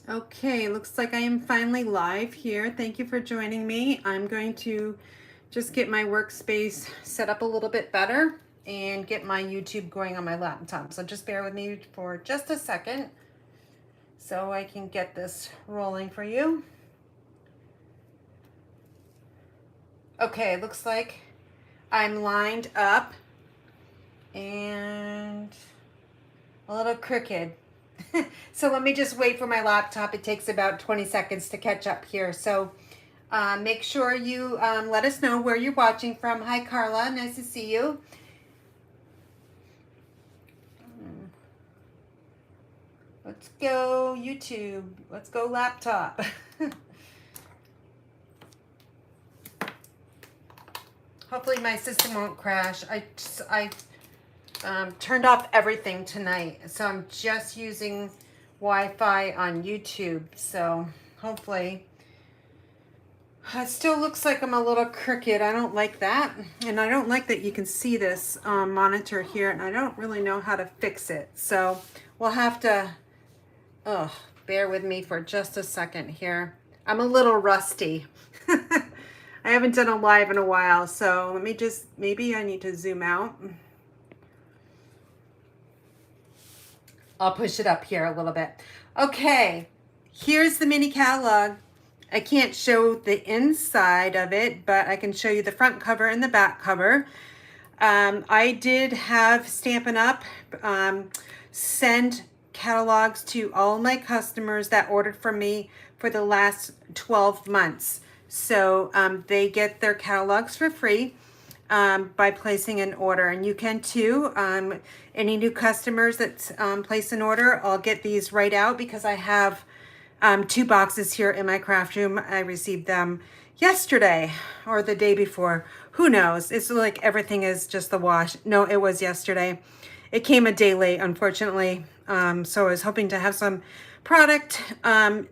Okay, looks like I am finally live here. Thank you for joining me. I'm going to just get my workspace set up a little bit better and get my YouTube going on my laptop. So just bear with me for just a second so I can get this rolling for you. Okay, looks like I'm lined up and a little crooked. So let me just wait for my laptop. It takes about 20 seconds to catch up here. So make sure you let us know where you're watching from. Hi, Carla. Nice to see you. Let's go YouTube. Let's go laptop. Hopefully my system won't crash. I turned off everything tonight, so I'm just using Wi-Fi on YouTube. So hopefully, it still looks like I'm a little crooked. I don't like that, and I don't like that you can see this monitor here, and I don't really know how to fix it. So we'll have to, bear with me for just a second here. I'm a little rusty. I haven't done a live in a while, so let me just, maybe I need to zoom out. I'll push it up here a little bit. Okay, here's the mini catalog. I can't show the inside of it, but I can show you the front cover and the back cover. I did have Stampin' Up send catalogs to all my customers that ordered from me for the last 12 months. So they get their catalogs for free by placing an order, and you can too. Any new customers that place an order, I'll get these right out because I have 2 boxes here in my craft room. I received them yesterday or the day before. Who knows? It's like everything is just the wash. No, it was yesterday. It came a day late, unfortunately. So I was hoping to have some product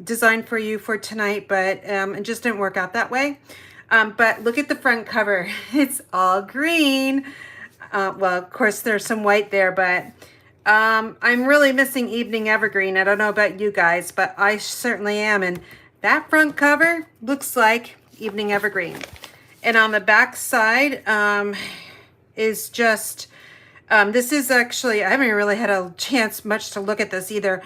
designed for you for tonight, but it just didn't work out that way. But look at the front cover. It's all green. Well, of course, there's some white there, but I'm really missing Evening Evergreen. I don't know about you guys, but I certainly am. And that front cover looks like Evening Evergreen. And on the back side is just... this is actually, I haven't really had a chance much to look at this either.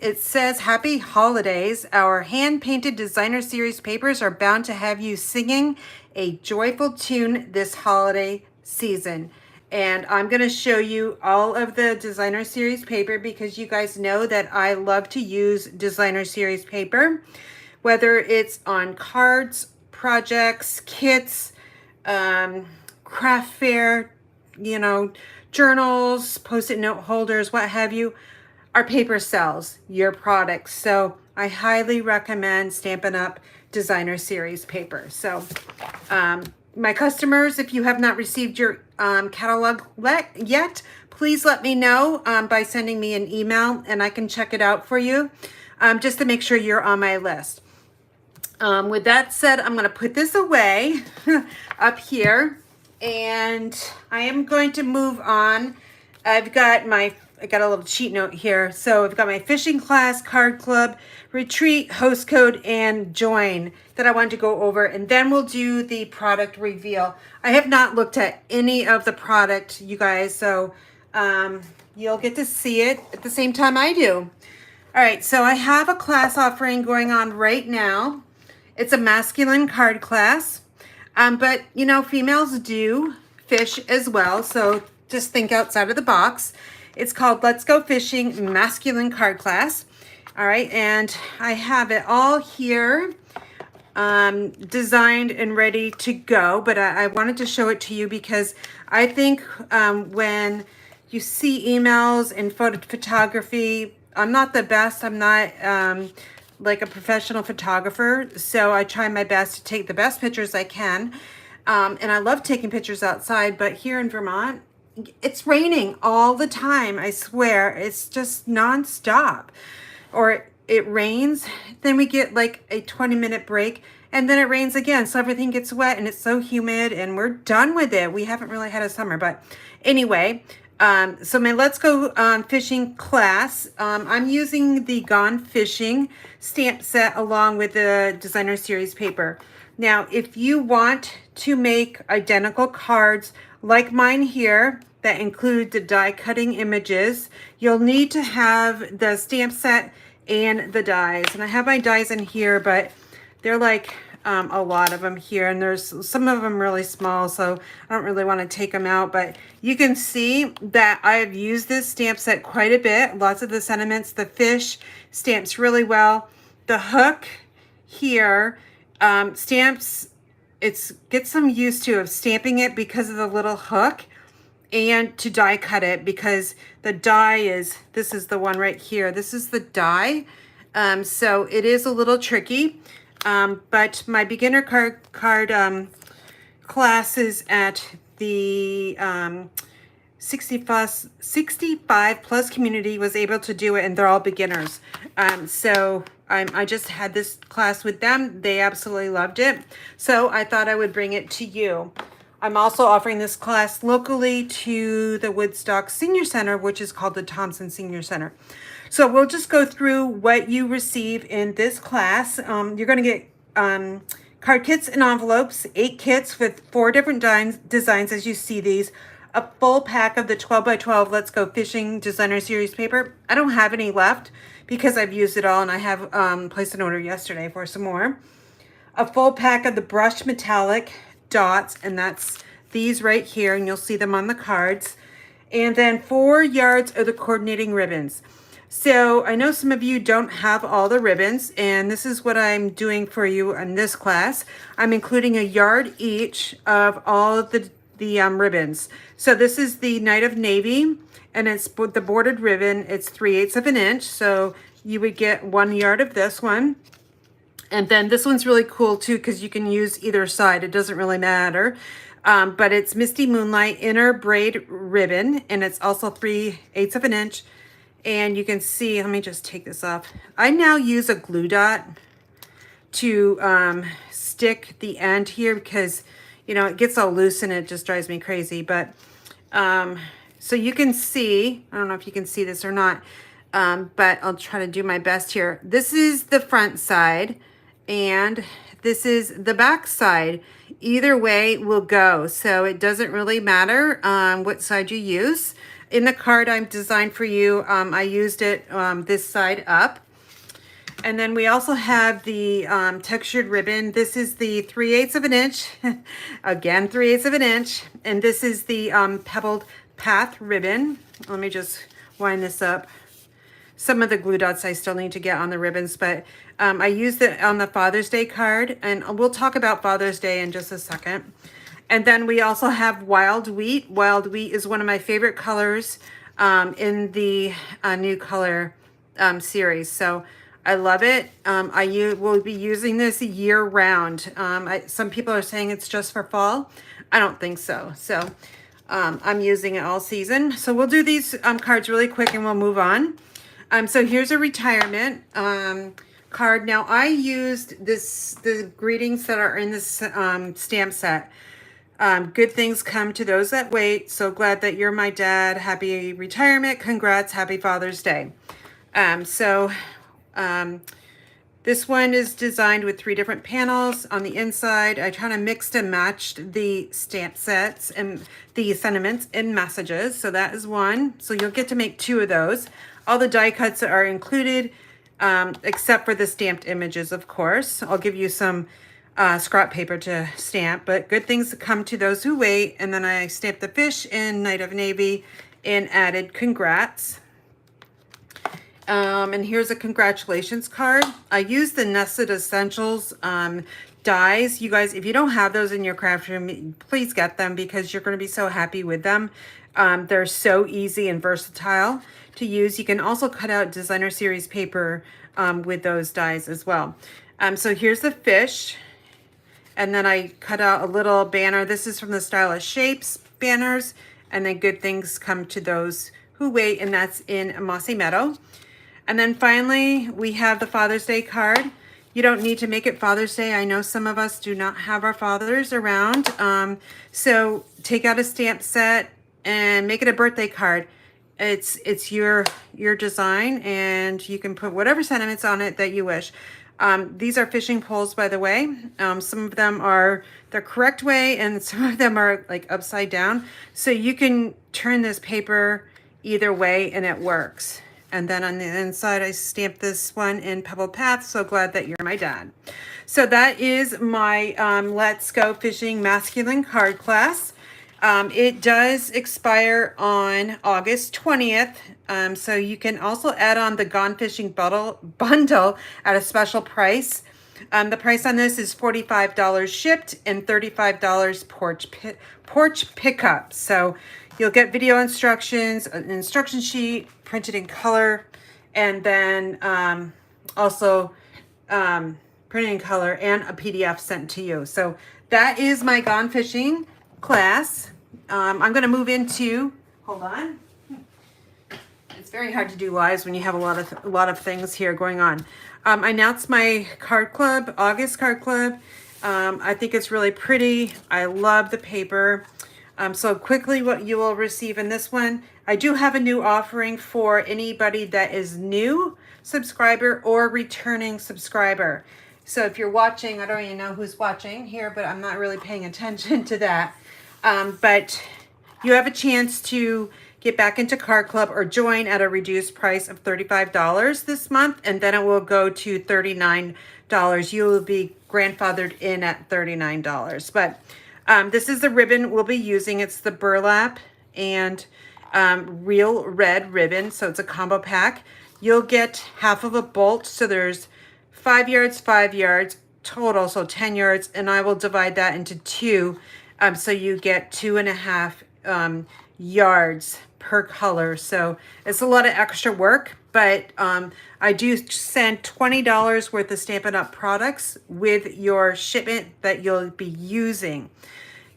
It says, Happy Holidays. Our hand-painted designer series papers are bound to have you singing a joyful tune this holiday season. And I'm going to show you all of the designer series paper because you guys know that I love to use designer series paper, whether it's on cards, projects, kits, craft fair, you know, journals, post-it note holders, what have you. Our paper sells your products. So I highly recommend Stampin' Up! Designer Series paper. So my customers, if you have not received your catalog yet, please let me know by sending me an email and I can check it out for you just to make sure you're on my list. With that said, I'm going to put this away up here. And I am going to move on. I got a little cheat note here. So I've got my fishing class, card club, retreat, host code, and join that I want to go over. And then we'll do the product reveal. I have not looked at any of the product, you guys. So you'll get to see it at the same time I do. All right, so I have a class offering going on right now. It's a masculine card class. But, you know, females do fish as well, so just think outside of the box. It's called Let's Go Fishing Masculine Card Class. All right, and I have it all here designed and ready to go, but I wanted to show it to you because I think when you see emails and photography, I'm not the best. I'm not... like a professional photographer, so I try my best to take the best pictures I can, and I love taking pictures outside, but here in Vermont it's raining all the time. I swear, it's just non-stop. Or it rains, then we get like a 20-minute break, and then it rains again, so everything gets wet and it's so humid and we're done with it. We haven't really had a summer, but anyway, So my Let's Go Fishing class, I'm using the Gone Fishing stamp set along with the designer series paper. Now, if you want to make identical cards like mine here that include the die cutting images, you'll need to have the stamp set and the dies. And I have my dies in here, but they're like a lot of them here, and there's some of them really small, so I don't really want to take them out. But you can see that I've used this stamp set quite a bit. Lots of the sentiments, the fish stamps really well. The hook here stamps, it's gets some used to of stamping it because of the little hook, and to die cut it because the die is, this is the one right here, this is the die. So it is a little tricky. But my beginner card classes at the 65 plus community was able to do it, and they're all beginners. So I just had this class with them. They absolutely loved it. So I thought I would bring it to you. I'm also offering this class locally to the Woodstock Senior Center, which is called the Thompson Senior Center. So we'll just go through what you receive in this class. You're going to get card kits and envelopes, 8 kits with 4 different designs as you see these. A full pack of the 12 by 12 Let's Go Fishing Designer Series paper. I don't have any left because I've used it all, and I have placed an order yesterday for some more. A full pack of the brushed metallic dots, and that's these right here, and you'll see them on the cards. And then 4 yards of the coordinating ribbons. So I know some of you don't have all the ribbons, and this is what I'm doing for you in this class. I'm including a yard each of all of the ribbons. So this is the Night of Navy, and it's the bordered ribbon. It's 3/8 of an inch, so you would get 1 yard of this one. And then this one's really cool too, because you can use either side. It doesn't really matter. But it's Misty Moonlight Inner Braid Ribbon, and it's also 3/8 of an inch. And you can see, let me just take this off. I now use a glue dot to stick the end here because, you know, it gets all loose and it just drives me crazy. But so you can see, I don't know if you can see this or not, but I'll try to do my best here. This is the front side and this is the back side. Either way will go, so it doesn't really matter what side you use. In the card I've designed for you, I used it this side up. And then we also have the textured ribbon. This is the 3/8 of an inch. Again, 3/8 of an inch. And this is the pebbled path ribbon. Let me just wind this up. Some of the glue dots I still need to get on the ribbons, but I used it on the Father's Day card, and we'll talk about Father's Day in just a second. And then we also have Wild Wheat. Wild Wheat is one of my favorite colors in the new color series. So I love it. I will be using this year round. Some people are saying it's just for fall. I don't think so. So I'm using it all season. So we'll do these cards really quick and we'll move on. So here's a retirement card. Now I used the greetings that are in this stamp set. Good things come to those that wait. So glad that you're my dad. Happy retirement. Congrats. Happy Father's Day. This one is designed with 3 different panels on the inside. I kind of mixed and matched the stamp sets and the sentiments and messages. So that is one. So you'll get to make 2 of those. All the die cuts are included, except for the stamped images, of course. I'll give you some scrap paper to stamp, but good things come to those who wait. And then I stamped the fish in Night of Navy and added congrats. And here's a congratulations card. I used the Nested Essentials dies. You guys, if you don't have those in your craft room, please get them because you're going to be so happy with them. They're so easy and versatile to use. You can also cut out designer series paper with those dies as well. So here's the fish. And then I cut out a little banner. This is from the Stylish Shapes banners. And then good things come to those who wait. And that's in Mossy Meadow. And then finally, we have the Father's Day card. You don't need to make it Father's Day. I know some of us do not have our fathers around. So take out a stamp set. and make it a birthday card. It's your design, and you can put whatever sentiments on it that you wish. These are fishing poles, by the way. Some of them are the correct way, and some of them are like upside down. So you can turn this paper either way, and it works. And then on the inside, I stamped this one in Pebble Path. So glad that you're my dad. So that is my Let's Go Fishing Masculine card class. It does expire on August 20th. So you can also add on the Gone Fishing bundle at a special price. The price on this is $45 shipped and $35 porch pickup. So you'll get video instructions, an instruction sheet printed in color, and then also printed in color and a PDF sent to you. So that is my Gone Fishing class. I'm going to move into, hold on. It's very hard to do lives when you have a lot of things here going on. I announced my card club, August card club. I think it's really pretty. I love the paper. So quickly what you will receive in this one, I do have a new offering for anybody that is new subscriber or returning subscriber. So if you're watching, I don't even know who's watching here, but I'm not really paying attention to that. But you have a chance to get back into Card Club or join at a reduced price of $35 this month, and then it will go to $39. You will be grandfathered in at $39. But this is the ribbon we'll be using. It's the burlap and real red ribbon, so it's a combo pack. You'll get half of a bolt, so there's 5 yards, 5 yards total, so 10 yards, and I will divide that into two. So you get 2.5 yards per color. So it's a lot of extra work, but I do send $20 worth of Stampin' Up products with your shipment that you'll be using.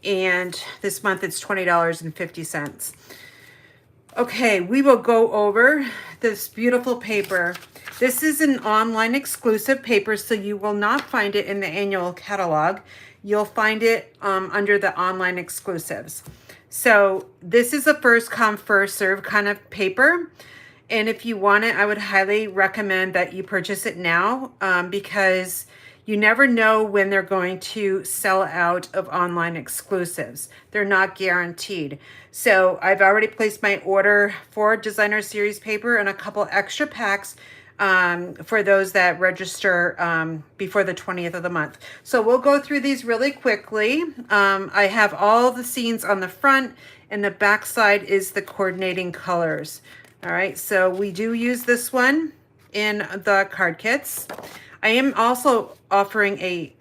And this month it's $20.50. Okay, we will go over this beautiful paper. This is an online exclusive paper, so you will not find it in the annual catalog. You'll find it under the online exclusives. So this is a first come, first serve kind of paper. And if you want it, I would highly recommend that you purchase it now because you never know when they're going to sell out of online exclusives. They're not guaranteed. So I've already placed my order for designer series paper and a couple extra packs for those that register before the 20th of the month. So we'll go through these really quickly. I have all the scenes on the front, and the back side is the coordinating colors. All right, so we do use this one in the card kits. I am also offering a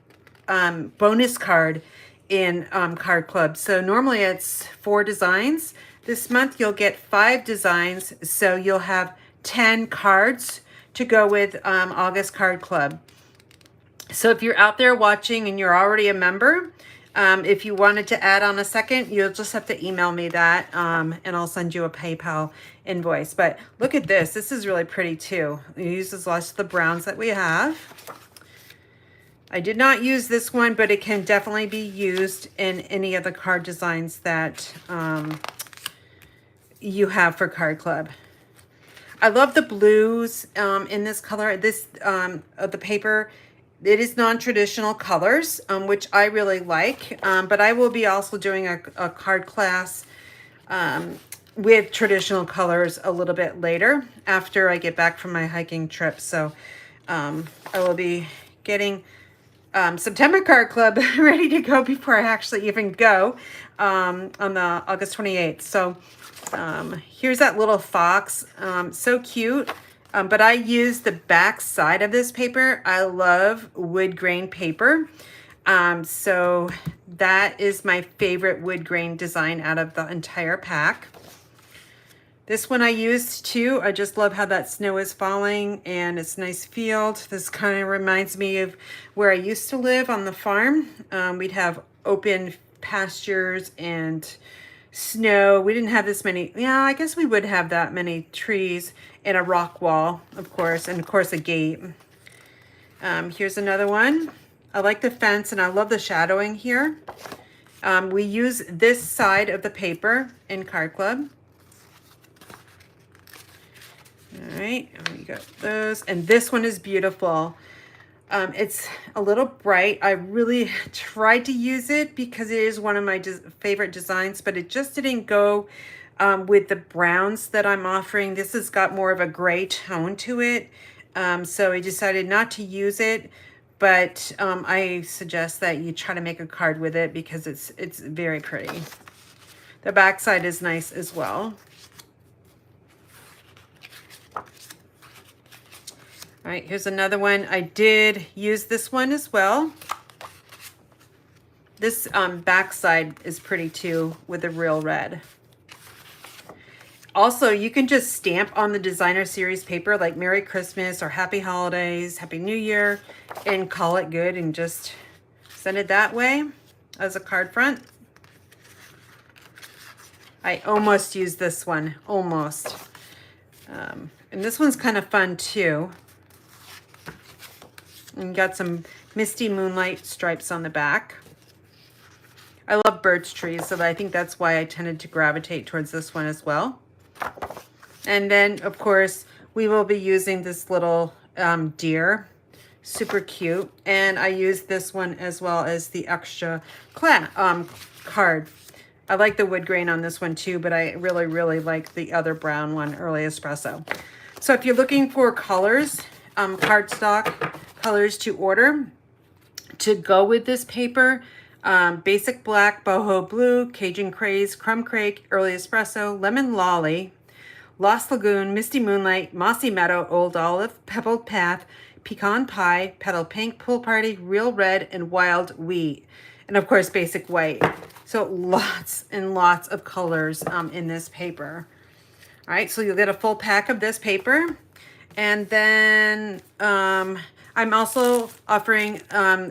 bonus card in Card Club. So normally it's 4 designs. This month you'll get 5 designs, so you'll have 10 cards to go with August Card Club. So if you're out there watching and you're already a member, if you wanted to add on a second, you'll just have to email me that and I'll send you a PayPal invoice. But look at this. This is really pretty too. It uses lots of the browns that we have. I did not use this one, but it can definitely be used in any of the card designs that you have for Card Club. I love the blues in this color. This of the paper, it is non-traditional colors, which I really like. But I will be also doing a card class with traditional colors a little bit later after I get back from my hiking trip. So I will be getting September Card Club ready to go before I actually even go on the August 28th. So here's that little fox, so cute. But I use the back side of this paper. I love wood grain paper. So that is my favorite wood grain design out of the entire pack. This one I used too. I just love how that snow is falling and it's a nice field. This kind of reminds me of where I used to live on the farm. We'd have open pastures and snow. We didn't have this many. Yeah, I guess we would have that many trees and a rock wall, of course, and of course a gate. Here's another one. I like the fence and I love the shadowing here. We use this side of the paper in Card Club. All right, and we got those, and this one is beautiful. It's a little bright. I really tried to use it because it is one of my favorite designs, but it just didn't go with the browns that I'm offering. This has got more of a gray tone to it, so I decided not to use it. But I suggest that you try to make a card with it because it's very pretty. The back side is nice as well. All right, here's another one. I did use this one as well. This back side is pretty too with the real red. Also, you can just stamp on the designer series paper like Merry Christmas or Happy Holidays, Happy New Year, and call it good and just send it that way as a card front. I almost used this one, almost. And this one's kind of fun too. And got some misty moonlight stripes on the back. I love birch trees, so I think that's why I tended to gravitate towards this one as well. And then, of course, we will be using this little deer. Super cute. And I used this one as well as the extra card. I like the wood grain on this one too, but I really, really like the other brown one, Early Espresso. So if you're looking for colors, cardstock colors to order to go with this paper, Basic Black, Boho Blue, Cajun Craze, Crumb Cake, Early Espresso, Lemon Lolly, Lost Lagoon, Misty Moonlight, Mossy Meadow, Old Olive, Pebbled Path, Pecan Pie, Petal Pink, Pool Party, Real Red, and Wild Wheat. And of course, Basic White. So lots and lots of colors in this paper. All right, so you'll get a full pack of this paper. And then I'm also offering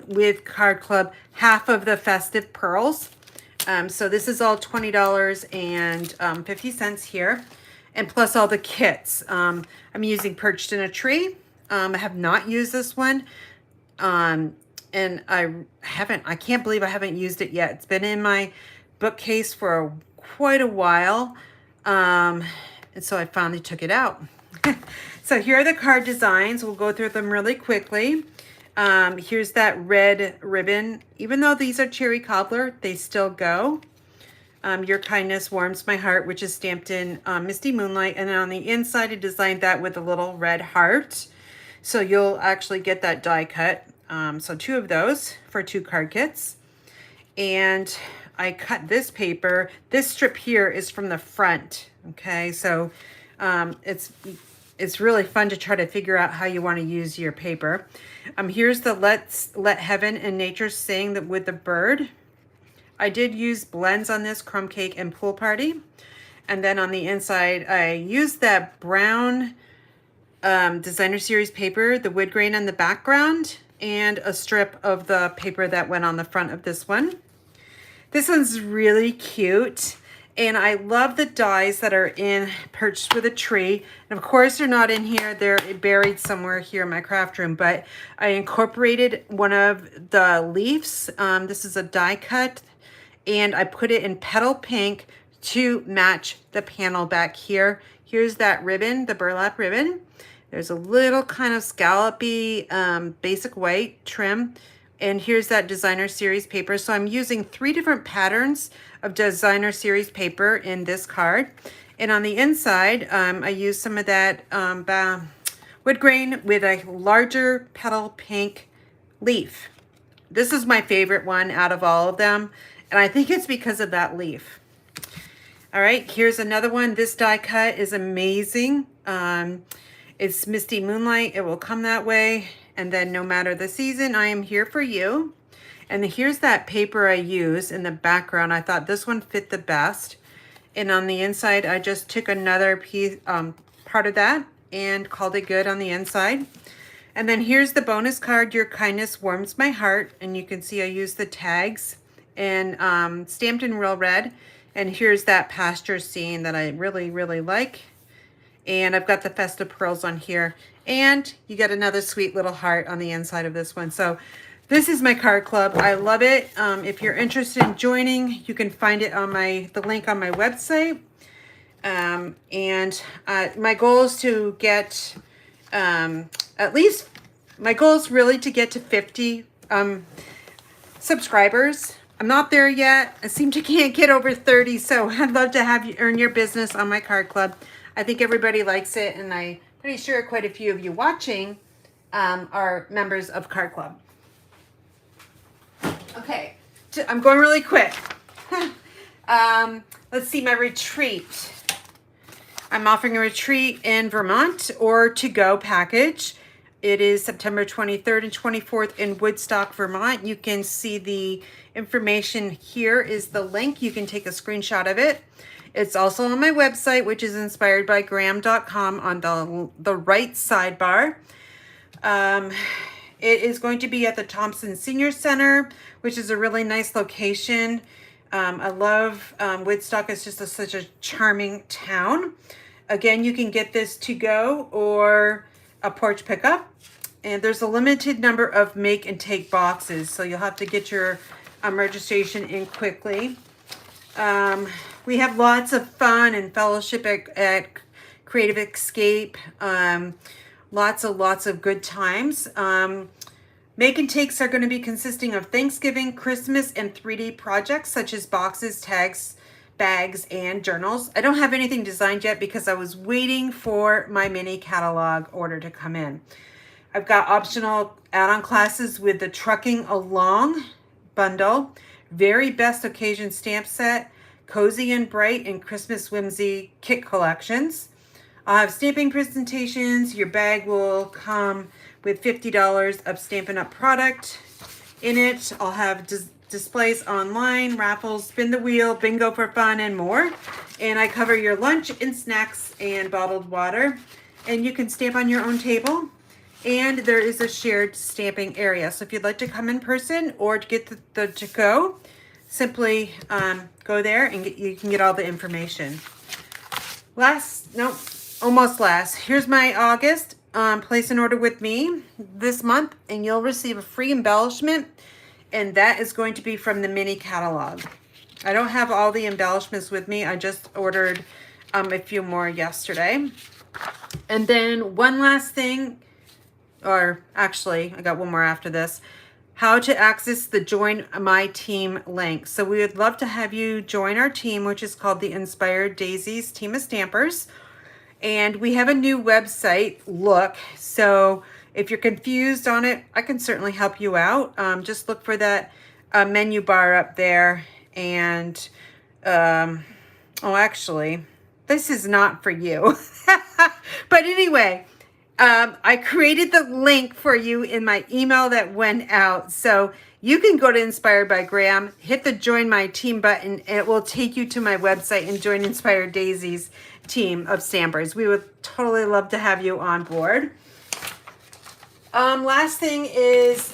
with Card Club half of the festive pearls. So this is all $20.50 here. And plus all the kits. I'm using Perched in a Tree. I have not used this one. And I can't believe I haven't used it yet. It's been in my bookcase for quite a while. And so I finally took it out. So here are the card designs. We'll go through them really quickly. Here's that red ribbon. Even though these are cherry cobbler, they still go. Your Kindness Warms My Heart, which is stamped in Misty Moonlight. And then on the inside, I designed that with a little red heart. So you'll actually get that die cut. So 2 of those for 2 card kits. And I cut this paper. This strip here is from the front. Okay, so it's really fun to try to figure out how you want to use your paper. Here's the Let Heaven and Nature Sing with the bird. I did use blends on this, Crumb Cake and Pool Party. And then on the inside, I used that brown designer series paper, the wood grain on the background, and a strip of the paper that went on the front of this one. This one's really cute. And I love the dies that are in Perched with a Tree. And of course, they're not in here. They're buried somewhere here in my craft room. But I incorporated one of the leaves. This is a die cut. And I put it in Petal Pink to match the panel back here. Here's that ribbon, the burlap ribbon. There's a little kind of scallopy basic white trim. And here's that designer series paper. So I'm using 3 different patterns of designer series paper in this card. And on the inside, I used some of that wood grain with a larger petal pink leaf. This is my favorite one out of all of them. And I think it's because of that leaf. All right, here's another one. This die cut is amazing. It's Misty Moonlight. It will come that way. And then No Matter the Season, I Am Here for You. And here's that paper I use in the background. I thought this one fit the best. And on the inside, I just took another piece, part of that and called it good on the inside. And then here's the bonus card, Your Kindness Warms My Heart. And you can see I used the tags and stamped in real red. And here's that pasture scene that I really, really like. And I've got the festive pearls on here. And you get another sweet little heart on the inside of this one. So This is my card club. I love it. If you're interested in joining, you can find it on the link on my website. My goal is to get at least, my goal is really to get to 50 subscribers. I'm not there yet. I seem to can't get over 30, so I'd love to have you earn your business on my card club. I think everybody likes it, and I'm pretty sure quite a few of you watching are members of card club. Okay, I'm going really quick. Let's see, my retreat. I'm offering a retreat in Vermont or to-go package. It is September 23rd and 24th in Woodstock, Vermont. You can see the information here is the link. You can take a screenshot of it. It's also on my website, which is inspiredbygraham.com on the right sidebar. It is going to be at the Thompson Senior Center, which is a really nice location. I love Woodstock. It's just such a charming town. Again, you can get this to go or a porch pickup. And there's a limited number of make and take boxes, so you'll have to get your registration in quickly. We have lots of fun and fellowship at Creative Escape. Lots of good times. Make and takes are going to be consisting of Thanksgiving, Christmas, and 3D projects such as boxes, tags, bags, and journals. I don't have anything designed yet because I was waiting for my mini catalog order to come in. I've got optional add-on classes with the Trucking Along bundle, Very Best Occasion stamp set, Cozy and Bright, and Christmas Whimsy kit collections. I'll have stamping presentations. Your bag will come with $50 of Stampin' Up product in it. I'll have displays online, raffles, spin the wheel, bingo for fun, and more. And I cover your lunch and snacks and bottled water. And you can stamp on your own table. And there is a shared stamping area. So if you'd like to come in person or to get the to-go, simply go there and you can get all the information. Almost last. Here's my August. Place an order with me this month and you'll receive a free embellishment, and that is going to be from the mini catalog. I don't have all the embellishments with me. I just ordered a few more yesterday. And then one last thing, or actually I got one more after this, how to access the Join My Team link. So we would love to have you join our team, which is called the Inspired Daisies Team of Stampers. And we have a new website look. So if you're confused on it, I can certainly help you out. Just look for that menu bar up there. And, actually, this is not for you. But anyway, I created the link for you in my email that went out. So you can go to Inspired by Graham, hit the Join My Team button, and it will take you to my website and join Inspired Daisy's team of stampers. We would totally love to have you on board. Last thing is,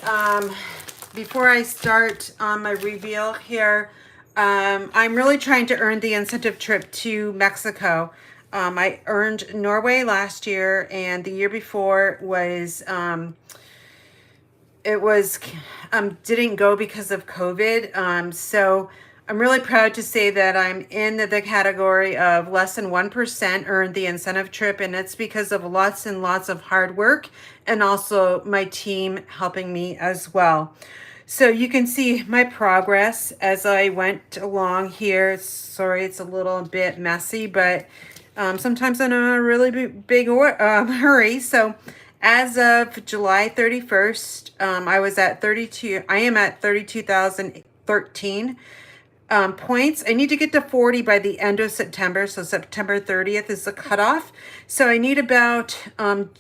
before I start on my reveal here, I'm really trying to earn the incentive trip to Mexico. I earned Norway last year, and the year before was didn't go because of COVID. So I'm really proud to say that I'm in the category of less than 1% earned the incentive trip, and it's because of lots and lots of hard work and also my team helping me as well. So you can see my progress as I went along here. Sorry, it's a little bit messy, but sometimes I'm in a really big hurry. So as of July 31st, I am at 32,013 points. I need to get to 40 by the end of September. So September 30th is the cutoff. So I need about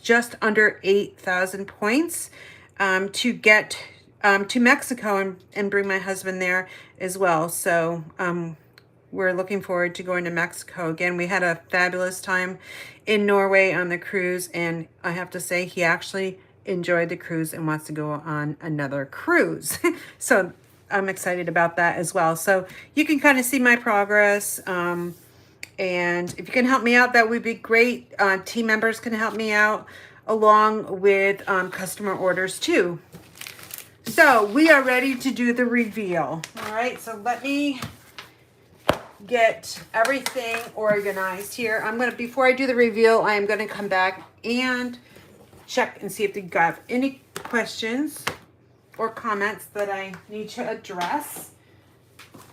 just under 8,000 points to get to Mexico and bring my husband there as well. So we're looking forward to going to Mexico again. We had a fabulous time in Norway on the cruise, and I have to say he actually enjoyed the cruise and wants to go on another cruise. So I'm excited about that as well. So you can kind of see my progress. And if you can help me out, that would be great. Team members can help me out along with customer orders too. So we are ready to do the reveal. All right, so let me get everything organized here. Before I do the reveal, I am gonna come back and check and see if you have any questions or comments that I need to address.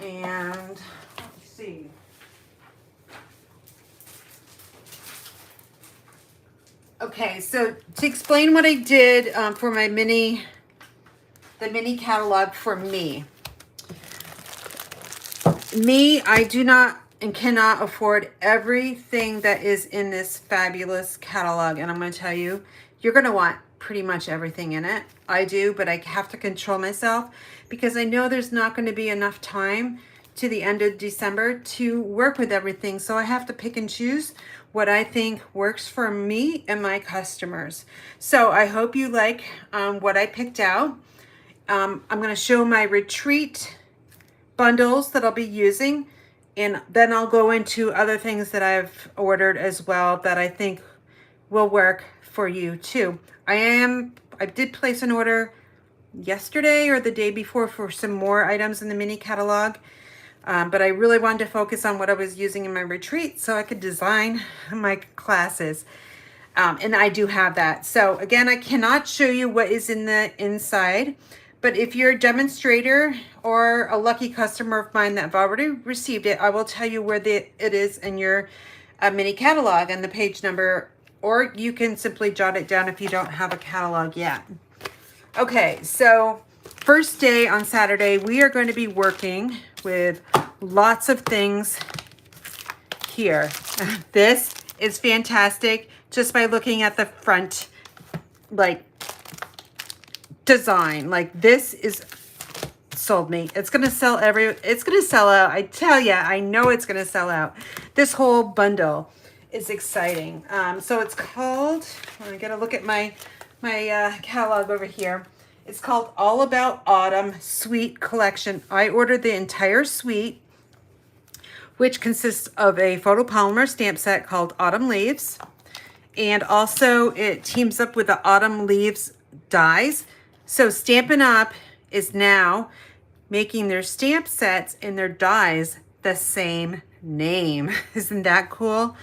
And let's see. Okay, so to explain what I did for my the mini catalog for me. I do not and cannot afford everything that is in this fabulous catalog. And I'm going to tell you, you're going to want pretty much everything in it. I do, but I have to control myself because I know there's not going to be enough time to the end of December to work with everything. So I have to pick and choose what I think works for me and my customers. So I hope you like what I picked out. I'm going to show my retreat bundles that I'll be using, and then I'll go into other things that I've ordered as well that I think will work for you too. I did place an order yesterday or the day before for some more items in the mini catalog, but I really wanted to focus on what I was using in my retreat so I could design my classes. And I do have that. So again, I cannot show you what is in the inside, but if you're a demonstrator or a lucky customer of mine that have already received it, I will tell you where it is in your mini catalog and the page number, or you can simply jot it down if you don't have a catalog yet. Okay, so first day on Saturday, we are going to be working with lots of things here. This is fantastic just by looking at the front, like, design. Like, this is sold me. It's gonna sell it's gonna sell out. I tell ya, I know it's gonna sell out. This whole bundle is exciting. So it's called, I gotta look at my catalog over here. It's called All About Autumn Suite Collection. I ordered the entire suite, which consists of a photopolymer stamp set called Autumn Leaves, and also it teams up with the Autumn Leaves dies. So Stampin' Up is now making their stamp sets and their dies the same name. Isn't that cool?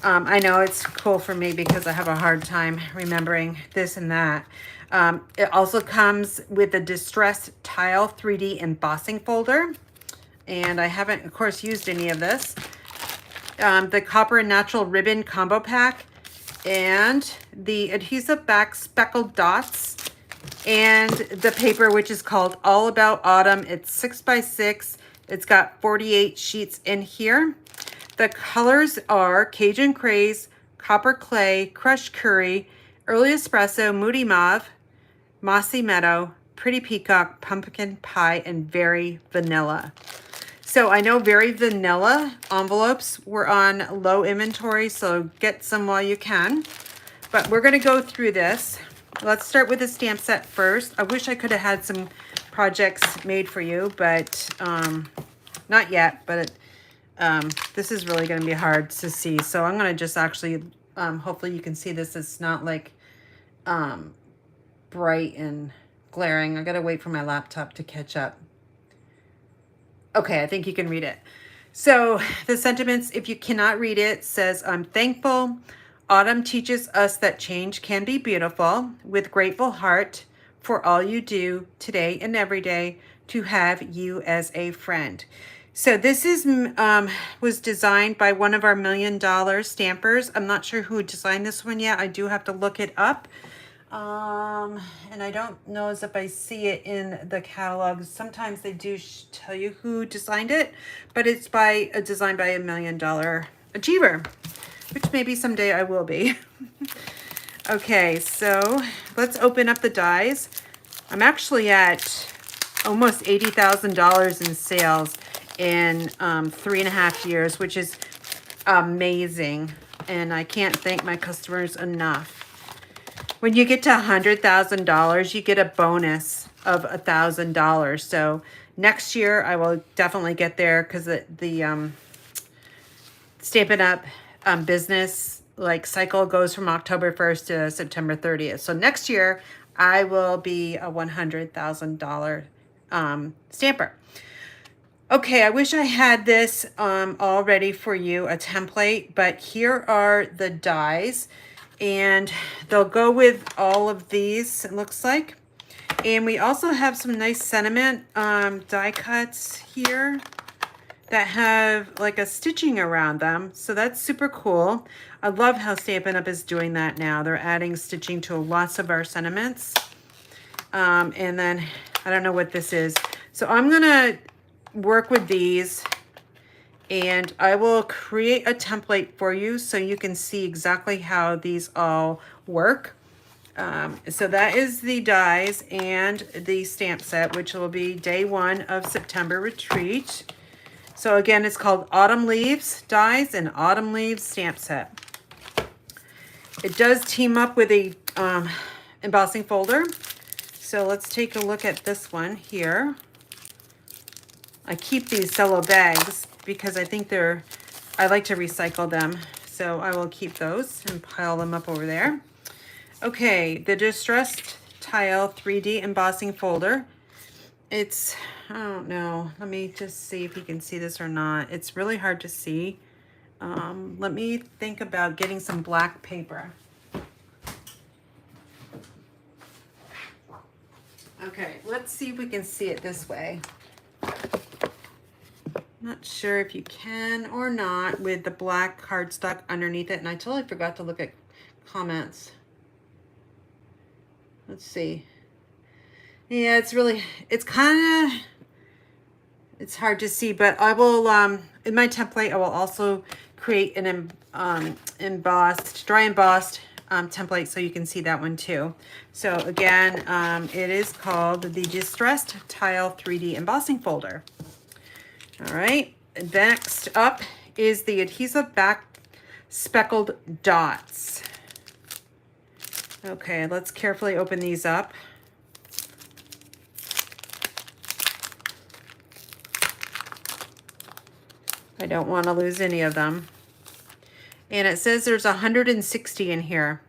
I know it's cool for me because I have a hard time remembering this and that. It also comes with a Distress Tile 3D embossing folder. And I haven't, of course, used any of this. The Copper and Natural Ribbon Combo Pack. And the adhesive back speckled dots. And the paper, which is called All About Autumn. It's 6x6. It's got 48 sheets in here. The colors are Cajun Craze, Copper Clay, Crushed Curry, Early Espresso, Moody Mauve, Mossy Meadow, Pretty Peacock, Pumpkin Pie, and Very Vanilla. So I know Very Vanilla envelopes were on low inventory, so get some while you can. But we're going to go through this. Let's start with the stamp set first. I wish I could have had some projects made for you, but not yet. But this is really going to be hard to see. So I'm going to just actually, hopefully you can see this. It's not like bright and glaring. I got to wait for my laptop to catch up. Okay, I think you can read it. So the sentiments, if you cannot read it, says, I'm thankful. Autumn teaches us that change can be beautiful, with grateful heart for all you do today and every day to have you as a friend. So this is was designed by one of our $1 Million stampers. I'm not sure who designed this one yet. I do have to look it up. And I don't know as if I see it in the catalog. Sometimes they do tell you who designed it, but it's designed by $1 Million achiever, which maybe someday I will be. Okay, so let's open up the dies. I'm actually at almost $80,000 in sales in 3.5 years, which is amazing. And I can't thank my customers enough. When you get to $100,000, you get a bonus of $1,000. So next year I will definitely get there because the Stampin' Up business cycle goes from October 1st to September 30th. So next year I will be a $100,000 stamper. Okay, I wish I had this all ready for you, a template, but here are the dies, and they'll go with all of these, it looks like. And we also have some nice sentiment die cuts here that have like a stitching around them. So that's super cool. I love how Stampin' Up! Is doing that now. They're adding stitching to lots of our sentiments. And then I don't know what this is. So I'm gonna work with these and I will create a template for you so you can see exactly how these all work. So that is the dies and the stamp set, which will be day 1 of September retreat. So again, it's called Autumn Leaves Dies and Autumn Leaves Stamp Set. It does team up with a embossing folder. So let's take a look at this one here. I keep these cello bags because I think I like to recycle them. So I will keep those and pile them up over there. Okay, the Distressed Tile 3D embossing folder. It's, I don't know, let me just see if you can see this or not. It's really hard to see. Let me think about getting some black paper. Okay, let's see if we can see it this way. Not sure if you can or not with the black cardstock underneath it. And I totally forgot to look at comments. Let's see. Yeah, it's kind of, it's hard to see, but I will, in my template, I will also create an dry embossed template so you can see that one too. So again, it is called the Distressed Tile 3D embossing folder. All right, next up is the adhesive back speckled dots. Okay, let's carefully open these up. I don't want to lose any of them. And it says there's 160 in here.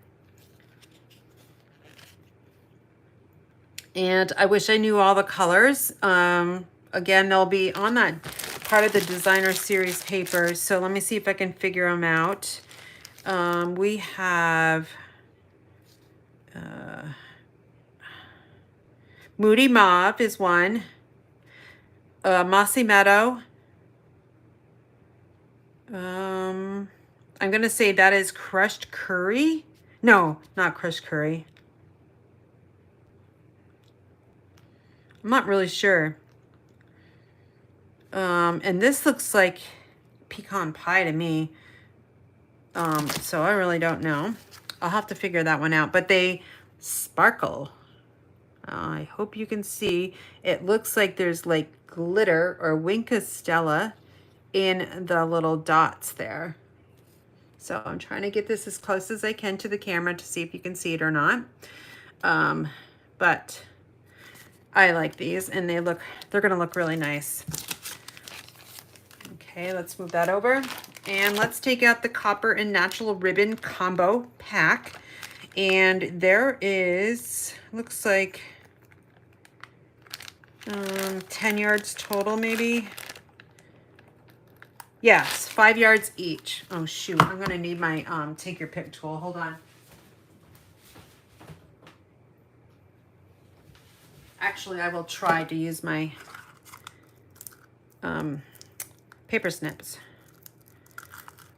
And I wish I knew all the colors. Again, they'll be on that part of the designer series paper. So let me see if I can figure them out. We have Moody Mauve is one. Mossy Meadow. I'm going to say that is Crushed Curry. No, not Crushed Curry. I'm not really sure. And this looks like pecan pie to me. So I really don't know. I'll have to figure that one out. But they sparkle. I hope you can see. It looks like there's like glitter or Wink Stella in the little dots there. So I'm trying to get this as close as I can to the camera to see if you can see it or not. But I like these and they're gonna look really nice. Okay, let's move that over. And let's take out the copper and natural ribbon combo pack. And there is, looks like 10 yards total maybe. Yes, 5 yards each. Oh shoot, I'm gonna need my take your pick tool. Hold on. Actually, I will try to use my paper snips.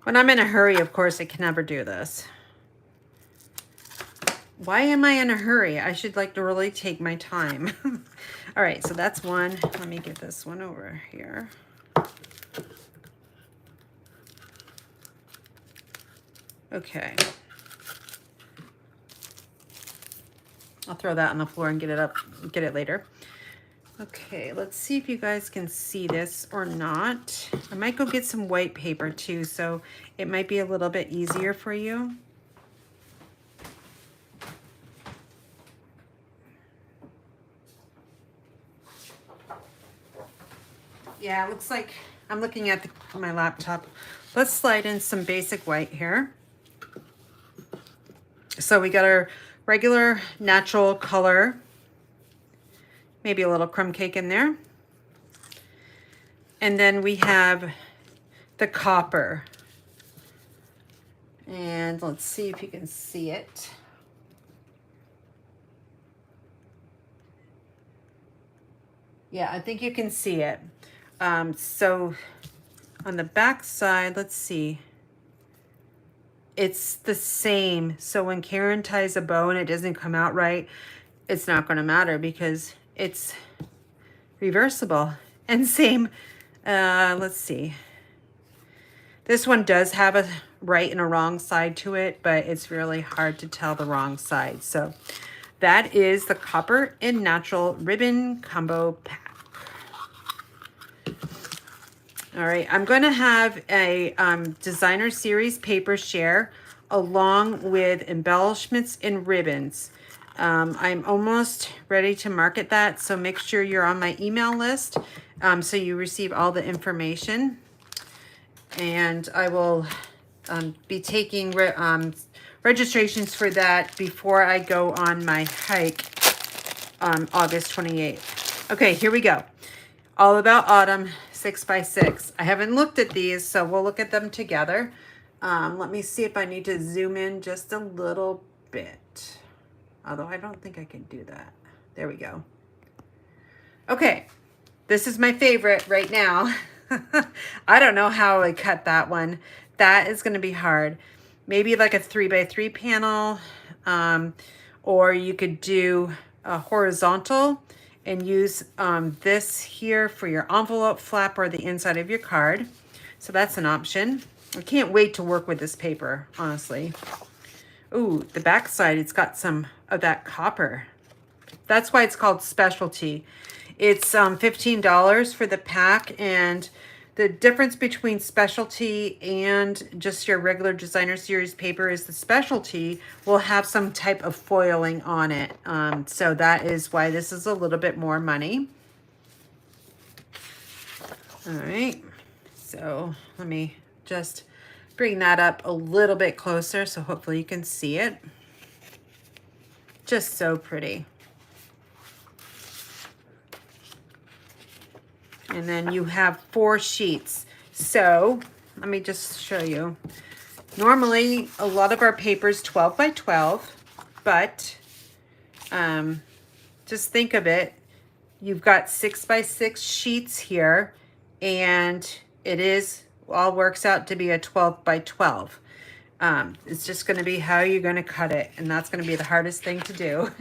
When I'm in a hurry, of course, I can never do this. Why am I in a hurry? I should like to really take my time. All right, so that's one. Let me get this one over here. Okay. I'll throw that on the floor and get it later. Okay, let's see if you guys can see this or not. I might go get some white paper too, so it might be a little bit easier for you. Yeah, it looks like I'm looking at my laptop. Let's slide in some basic white here. So we got our regular natural color, maybe a little crumb cake in there. And then we have the copper. And let's see if you can see it. Yeah, I think you can see it. So on the back side, let's see. It's the same. So when Karen ties a bow and it doesn't come out right, it's not going to matter because it's reversible. And same, let's see. This one does have a right and a wrong side to it, but it's really hard to tell the wrong side. So that is the Copper and Natural Ribbon Combo Pack. All right, I'm going to have a designer series paper share along with embellishments and ribbons. I'm almost ready to market that, so make sure you're on my email list so you receive all the information. And I will be taking registrations for that before I go on my hike on August 28th. Okay, here we go. All About Autumn 6x6. I haven't looked at these, so we'll look at them together. Let me see if I need to zoom in just a little bit. Although I don't think I can do that. There we go. Okay, this is my favorite right now. I don't know how I cut that one. That is going to be hard. Maybe like a 3x3 panel, or you could do a horizontal and use this here for your envelope flap or the inside of your card. So that's an option. I can't wait to work with this paper, honestly. Ooh, the back side, it's got some of that copper. That's why it's called specialty. It's $15 for the pack, and the difference between specialty and just your regular designer series paper is the specialty will have some type of foiling on it. So that is why this is a little bit more money. All right, so let me just bring that up a little bit closer so hopefully you can see it. Just so pretty. And then you have 4 sheets. So let me just show you. Normally, a lot of our paper is 12 by 12, but just think of it. You've got 6 by 6 sheets here, and it is all works out to be a 12 by 12. It's just going to be how you're going to cut it, and that's going to be the hardest thing to do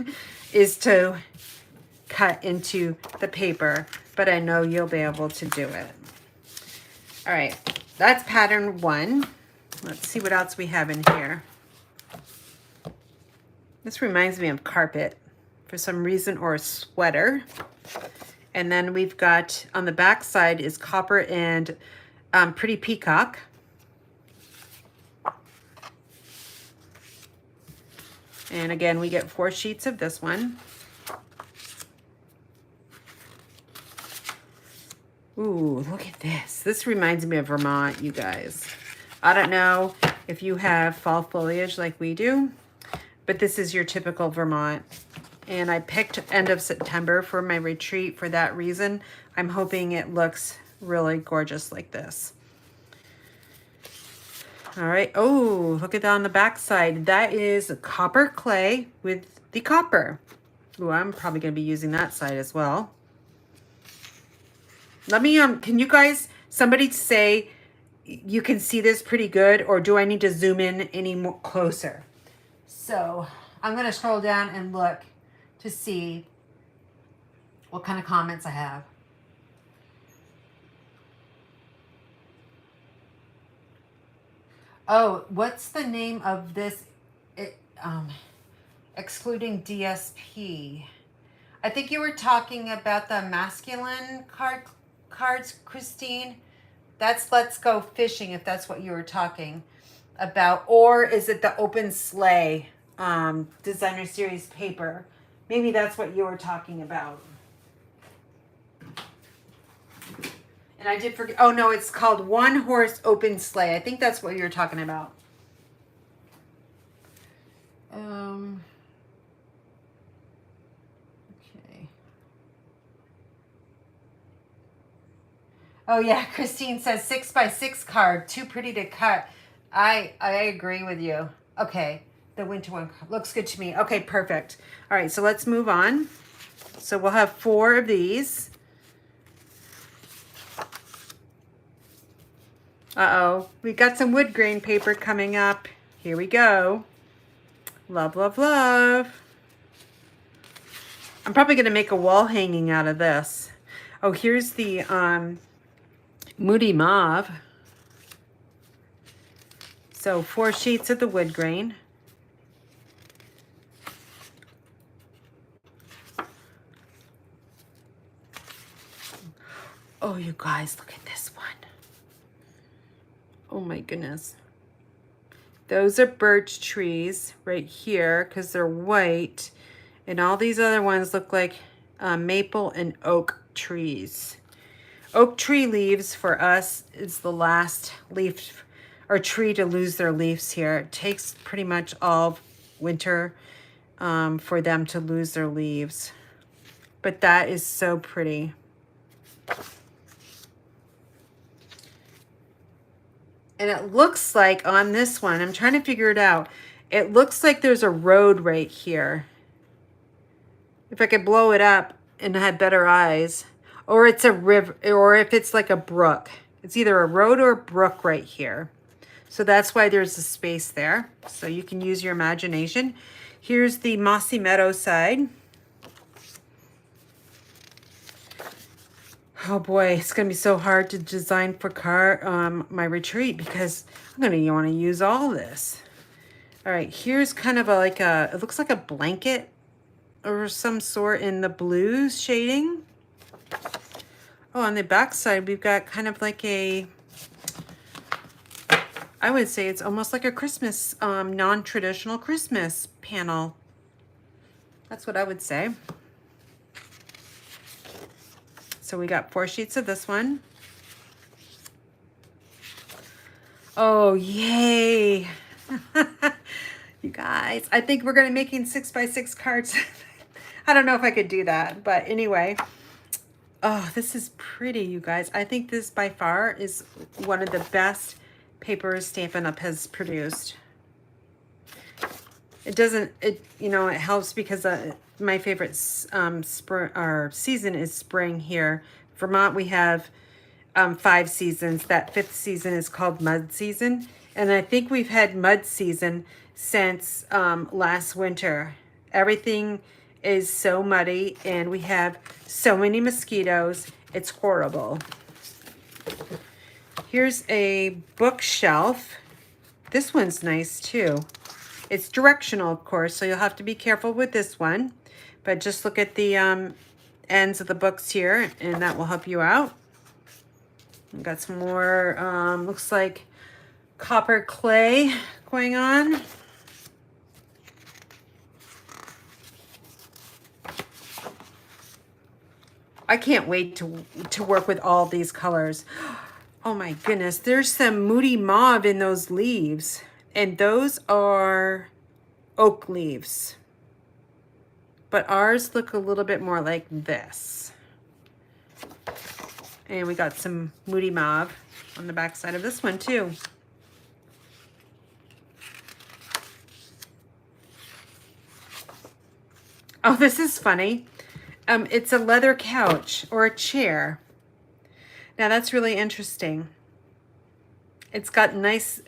is to cut into the paper, but I know you'll be able to do it. All right, that's pattern 1. Let's see what else we have in here. This reminds me of carpet for some reason, or a sweater. And then we've got on the back side is copper and pretty peacock. And again, we get 4 sheets of this one. Ooh, look at this. This reminds me of Vermont, you guys. I don't know if you have fall foliage like we do, but this is your typical Vermont. And I picked end of September for my retreat for that reason. I'm hoping it looks really gorgeous like this. All right. Oh, look at that on the back side. That is copper clay with the copper. Ooh, I'm probably going to be using that side as well. Let me, can you guys, somebody say you can see this pretty good, or do I need to zoom in any more closer? So I'm going to scroll down and look to see what kind of comments I have. Oh, what's the name of this? Excluding DSP. I think you were talking about the masculine cards, Christine. That's Let's Go Fishing, if that's what you were talking about. Or is it the Open Sleigh designer series paper? Maybe that's what you were talking about. And I did forget. Oh, no, it's called One Horse Open Sleigh. I think that's what you were talking about. Oh yeah, Christine says 6x6 card, too pretty to cut. I agree with you. Okay, the winter one looks good to me. Okay, perfect. All right, so let's move on. So we'll have 4 of these. Uh-oh, we got some wood grain paper coming up. Here we go. Love, love, love. I'm probably gonna make a wall hanging out of this. Oh, here's the Moody Mauve. So 4 sheets of the wood grain. Oh, you guys, look at this one. Oh my goodness. Those are birch trees right here because they're white. And all these other ones look like maple and oak trees. Oak tree leaves for us is the last leaf or tree to lose their leaves here. It takes pretty much all winter for them to lose their leaves. But that is so pretty. And it looks like on this one, I'm trying to figure it out. It looks like there's a road right here. If I could blow it up and had better eyes, or it's a river, or if it's like a brook. It's either a road or a brook right here. So that's why there's a space there. So you can use your imagination. Here's the Mossy Meadow side. Oh boy, it's gonna be so hard to design for my retreat because I'm gonna want to use all this. All right, here's kind of it looks like a blanket or some sort in the blues shading. Oh, on the back side, we've got kind of like I would say it's almost like a Christmas, non-traditional Christmas panel. That's what I would say. So we got 4 sheets of this one. Oh, yay. You guys, I think we're going to be making 6x6 cards. I don't know if I could do that, but anyway. Oh, this is pretty, you guys. I think this by far is one of the best papers Stampin' Up has produced. It doesn't, it helps because my favorite spring or season is spring here. Vermont, we have 5 seasons. That 5th season is called mud season. And I think we've had mud season since last winter. Everything is so muddy and we have so many mosquitoes. It's horrible. Here's a bookshelf. This one's nice too. It's directional, of course, so you'll have to be careful with this one. But just look at the ends of the books here, and that will help you out. We've got some more, looks like copper clay going on. I can't wait to work with all these colors. Oh my goodness, there's some Moody Mauve in those leaves. And those are oak leaves. But ours look a little bit more like this. And we got some Moody Mauve on the back side of this one too. Oh, this is funny. It's a leather couch or a chair. Now that's really interesting. It's got nice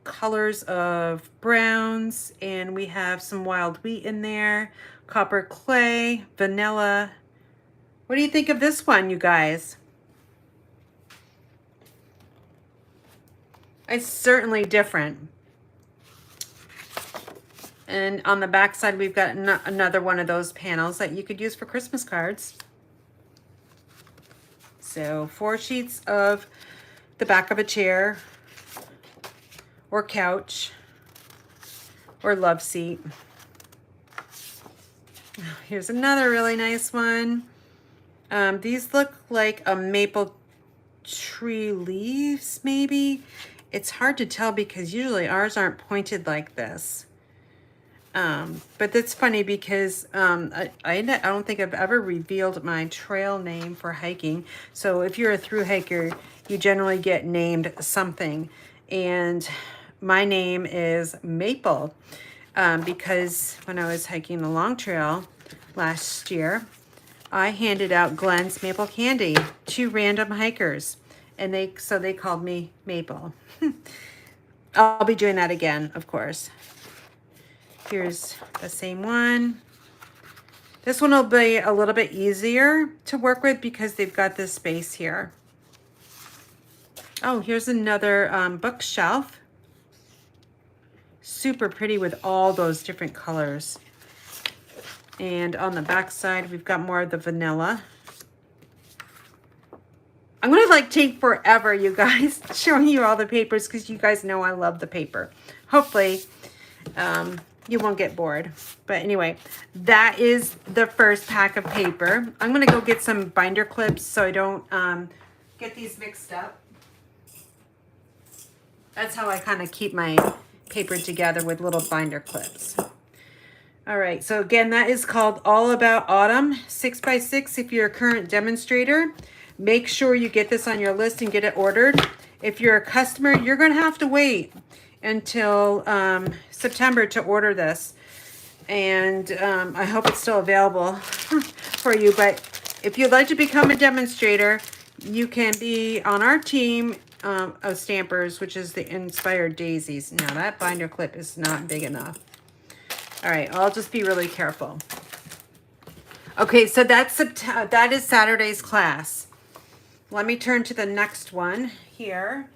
colors of browns, and we have some wild wheat in there, copper clay, vanilla. What do you think of this one, you guys? It's certainly different. And on the back side, we've got another one of those panels that you could use for Christmas cards. So 4 sheets of the back of a chair or couch or love seat. Here's another really nice one. These look like a maple tree leaves, maybe. It's hard to tell because usually ours aren't pointed like this. But that's funny because I don't think I've ever revealed my trail name for hiking. So if you're a thru hiker, you generally get named something. And my name is Maple because when I was hiking the long trail last year, I handed out Glenn's maple candy to random hikers. And so they called me Maple. I'll be doing that again, of course. Here's the same one. This one will be a little bit easier to work with because they've got this space here. Oh, here's another bookshelf. Super pretty with all those different colors. And on the back side, we've got more of the vanilla. I'm gonna like take forever, you guys, showing you all the papers because you guys know I love the paper. Hopefully, you won't get bored. But anyway, that is the first pack of paper. I'm gonna go get some binder clips so I don't get these mixed up. That's how I kind of keep my paper together, with little binder clips. All right, so again, that is called All About Autumn 6x6. If you're a current demonstrator, make sure you get this on your list and get it ordered. If you're a customer, you're gonna have to wait until September to order this. And I hope it's still available for you. But if you'd like to become a demonstrator, you can be on our team of stampers, which is the Inspired Daisies. Now that binder clip is not big enough. All right, I'll just be really careful. Okay, so that is Saturday's class. Let me turn to the next one here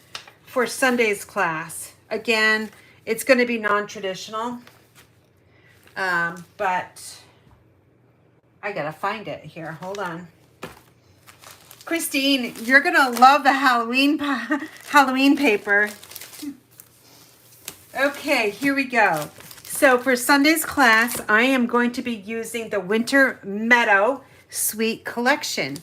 for Sunday's class. Again, it's going to be non-traditional, but I got to find it here. Hold on. Christine, you're going to love the Halloween paper. Okay, here we go. So for Sunday's class, I am going to be using the Winter Meadow Sweet Collection.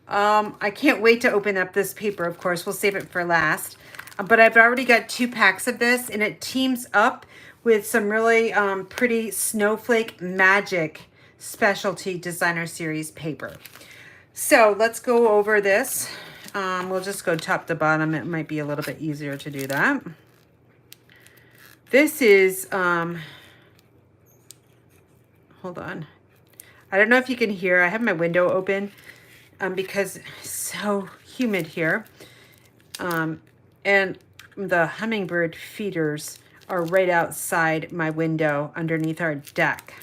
I can't wait to open up this paper, of course. We'll save it for last. But I've already got 2 packs of this, and it teams up with some really pretty Snowflake Magic Specialty Designer Series paper. So let's go over this. We'll just go top to bottom. It might be a little bit easier to do that. This is, hold on. I don't know if you can hear. I have my window open because it's so humid here. And the hummingbird feeders are right outside my window underneath our deck.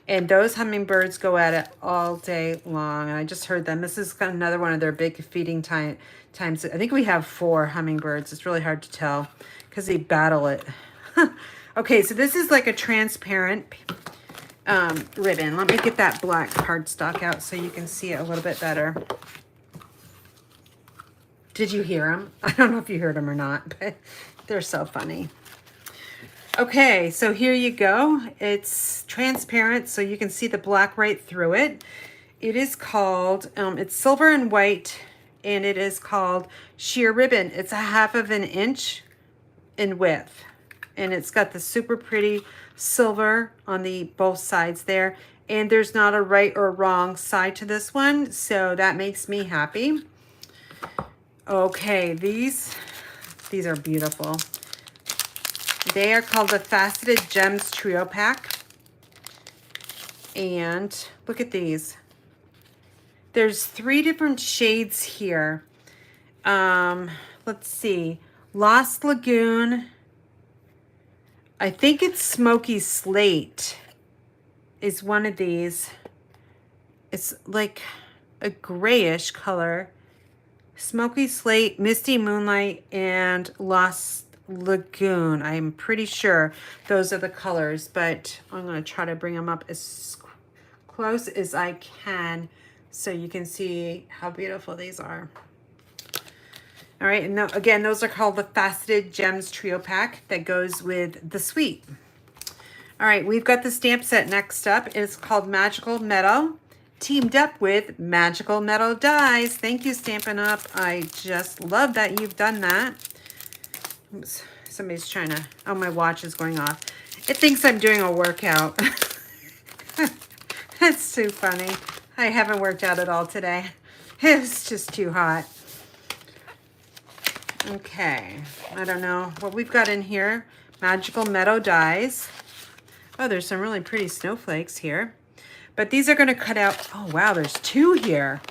And those hummingbirds go at it all day long. And I just heard them. This is another one of their big feeding times. I think we have 4 hummingbirds. It's really hard to tell because they battle it. Okay, so this is like a transparent ribbon. Let me get that black cardstock out so you can see it a little bit better. Did you hear them? I don't know if you heard them or not, but they're so funny. Okay, so here you go. It's transparent, so you can see the black right through it. It is called, it's silver and white, and it is called Sheer Ribbon. It's 1/2 inch in width, and it's got the super pretty silver on the both sides there. And there's not a right or wrong side to this one, so that makes me happy. Okay, these are beautiful. They are called the Faceted Gems Trio Pack. And look at these. There's 3 different shades here. Let's see. Lost Lagoon. I think it's Smoky Slate is one of these. It's like a grayish color. Smoky Slate, Misty Moonlight, and Lost Lagoon. I'm pretty sure those are the colors, but I'm going to try to bring them up as close as I can so you can see how beautiful these are. All right, and again, those are called the Faceted Gems Trio Pack that goes with the suite. All right, we've got the stamp set next up. It's called Magical Meadow, teamed up with Magical Meadow Dies. Thank you, Stampin' Up. I just love that you've done that. Oops, somebody's trying to, oh, my watch is going off. It thinks I'm doing a workout. That's too funny. I haven't worked out at all today. It's just too hot. Okay, I don't know what we've got in here. Magical Meadow dies. Oh, there's some really pretty snowflakes here. But these are going to cut out. Oh, wow, there's 2 here.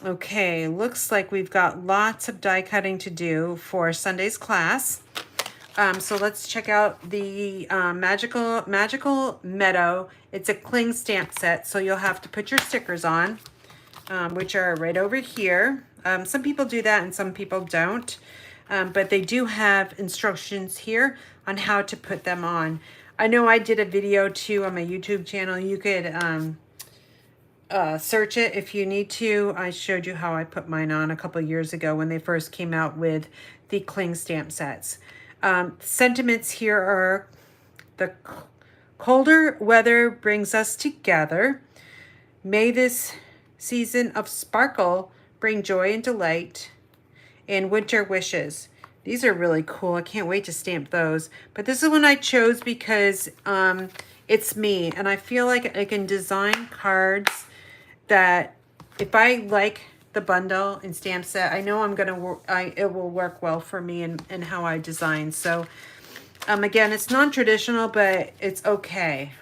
Okay, looks like we've got lots of die cutting to do for Sunday's class. So let's check out the Magical Meadow. It's a cling stamp set, so you'll have to put your stickers on, which are right over here. Some people do that and some people don't, but they do have instructions here on how to put them on. I know I did a video too on my YouTube channel. You could search it if you need to. I showed you how I put mine on a couple years ago when they first came out with the cling stamp sets. Sentiments here are: the colder weather brings us together. May this season of sparkle bring joy and delight. And winter wishes. These are really cool. I can't wait to stamp those. But this is one I chose because it's me. And I feel like I can design cards that if I like the bundle and stamp set, I know I'm gonna it will work well for me and how I design. So again, it's non-traditional, but it's okay.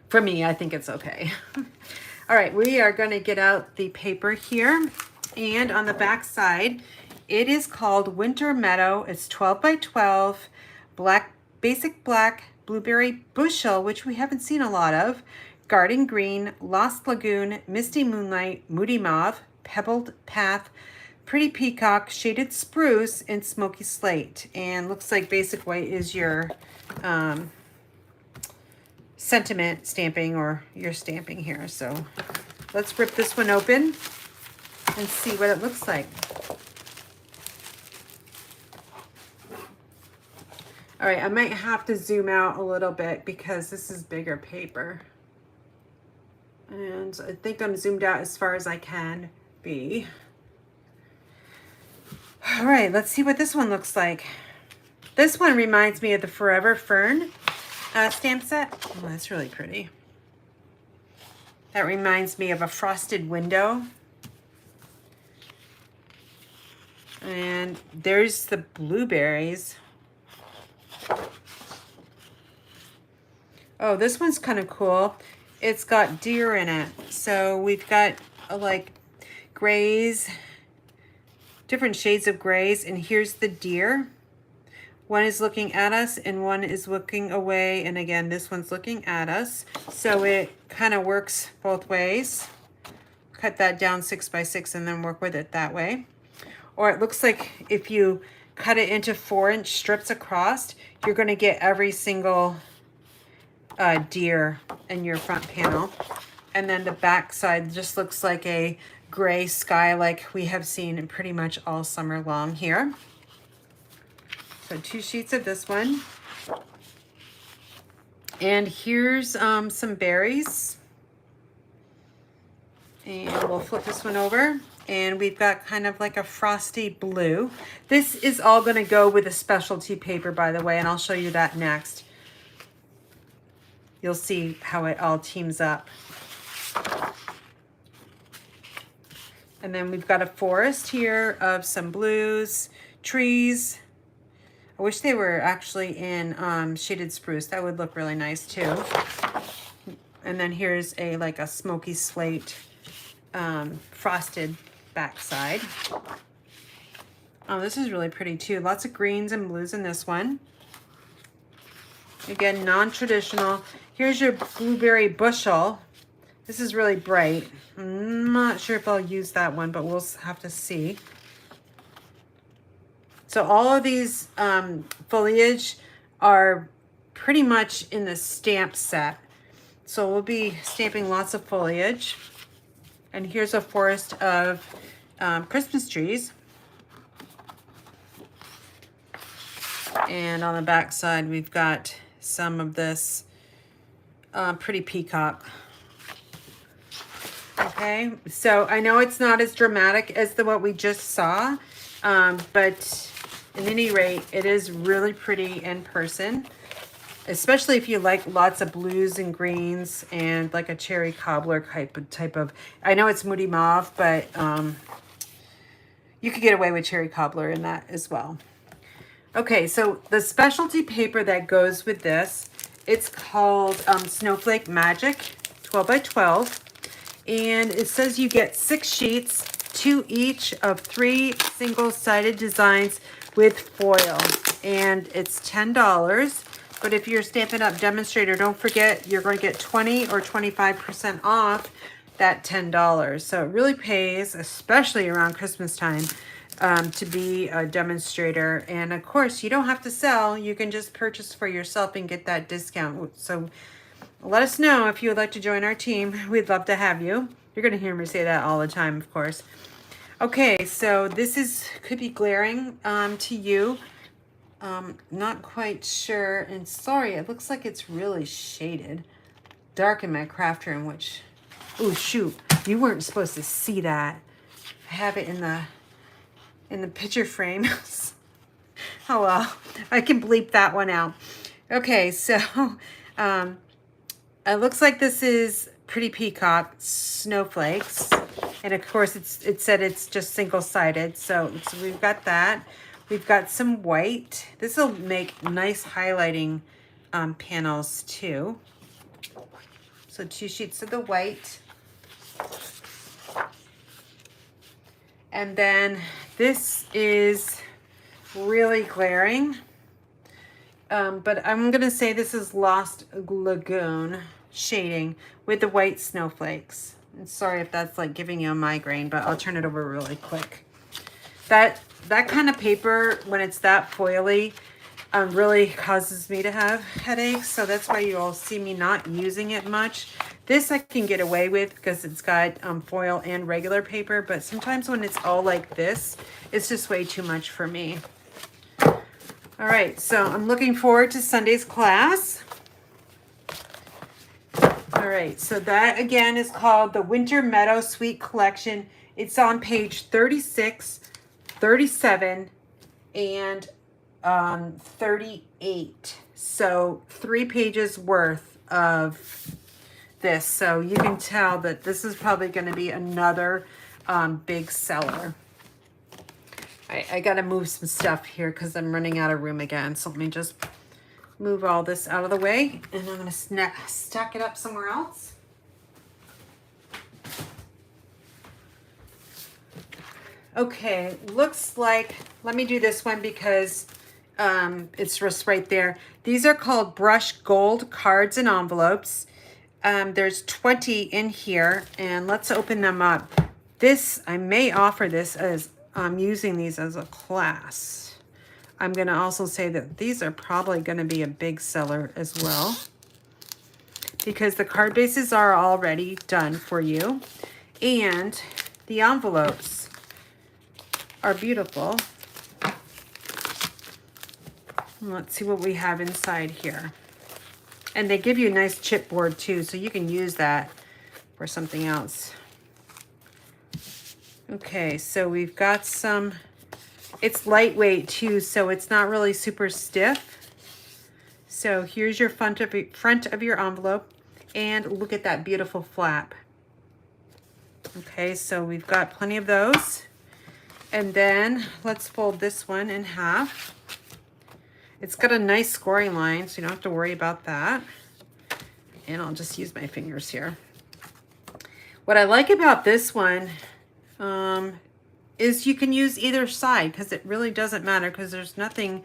For me, I think it's okay. All right, we are going to get out the paper here. And on the back side, it is called Winter Meadow. It's 12 by 12, black, basic black, blueberry bushel, which we haven't seen a lot of, garden green, lost lagoon, misty moonlight, moody mauve, pebbled path, pretty peacock, shaded spruce, and smoky slate. And looks like basic white is your sentiment stamping, or your stamping here. So let's rip this one open and see what it looks like. All right, I might have to zoom out a little bit because this is bigger paper. And I think I'm zoomed out as far as I can be. All right, let's see what this one looks like. This one reminds me of the Forever Fern stamp set. Oh, that's really pretty. That reminds me of a frosted window. And there's the blueberries. Oh, this one's kind of cool. It's got deer in it. So we've got like grays, different shades of grays, and here's the deer. One is looking at us and one is looking away. And again, this one's looking at us. So it kind of works both ways. Cut that down 6 by 6 and then work with it that way. Or it looks like if you cut it into 4-inch strips across, you're going to get every single deer in your front panel. And then the back side just looks like a gray sky like we have seen pretty much all summer long here. So 2 sheets of this one. And here's some berries. And we'll flip this one over. And we've got kind of like a frosty blue. This is all going to go with a specialty paper, by the way, and I'll show you that next. You'll see how it all teams up. And then we've got a forest here of some blues, trees. I wish they were actually in shaded spruce. That would look really nice too. And then here's like a smoky slate frosted backside. Oh, this is really pretty too. Lots of greens and blues in this one. Again, non-traditional. Here's your blueberry bushel. This is really bright. I'm not sure if I'll use that one, but we'll have to see. So all of these foliage are pretty much in the stamp set. So we'll be stamping lots of foliage. And here's a forest of Christmas trees. And on the back side, we've got some of this pretty peacock. Okay, so I know it's not as dramatic as what we just saw, but At any rate, it is really pretty in person, especially if you like lots of blues and greens and like a cherry cobbler type of, I know it's Moody Mauve, but you could get away with cherry cobbler in that as well. Okay, so the specialty paper that goes with this, it's called Snowflake Magic 12 by 12. And it says you get 6 sheets, 2 each of 3 single-sided designs with foil. And it's $10. But if you're Stampin' Up! Demonstrator, don't forget you're going to get 20 or 25% off that $10. So it really pays, especially around Christmas time, to be a demonstrator. And of course, you don't have to sell. You can just purchase for yourself and get that discount. So let us know if you would like to join our team. We'd love to have you. You're going to hear me say that all the time, of course. Okay, so this could be glaring to you. Not quite sure. And sorry, it looks like it's really shaded. Dark in my craft room, which... Oh, shoot. You weren't supposed to see that. I have it in the picture frame. Oh, well. I can bleep that one out. Okay, so... it looks like this is Pretty Peacock Snowflakes. And of course, it said it's just single-sided. So we've got that. We've got some white. This will make nice highlighting panels too. So 2 sheets of the white. And then this is really glaring. But I'm going to say this is Lost Lagoon shading with the white snowflakes. And sorry if that's like giving you a migraine, but I'll turn it over really quick. That kind of paper, when it's that foily, really causes me to have headaches. So that's why you'll see me not using it much. This I can get away with because it's got foil and regular paper. But sometimes when it's all like this, it's just way too much for me. All right, so I'm looking forward to Sunday's class. All right, so that again is called the Winter Meadow Suite Collection. It's on page 36, 37, and 38. So 3 pages worth of this. So you can tell that this is probably going to be another big seller. I got to move some stuff here because I'm running out of room again. So let me just move all this out of the way. And I'm going to stack it up somewhere else. Okay, looks like, let me do this one because it's just right there. These are called Brush Gold Cards and Envelopes. There's 20 in here, and let's open them up. This, I may offer this as, I'm using these as a class. I'm going to also say that these are probably going to be a big seller as well, because the card bases are already done for you, and the envelopes are beautiful. Let's see what we have inside here. And they give you a nice chipboard too, so you can use that for something else. Okay, so we've got some, it's lightweight too, so it's not really super stiff. So here's your front of your envelope, and look at that beautiful flap. Okay, so we've got plenty of those. And then let's fold this one in half. It's got a nice scoring line, so you don't have to worry about that. And I'll just use my fingers here. What I like about this one is you can use either side, because it really doesn't matter, because there's nothing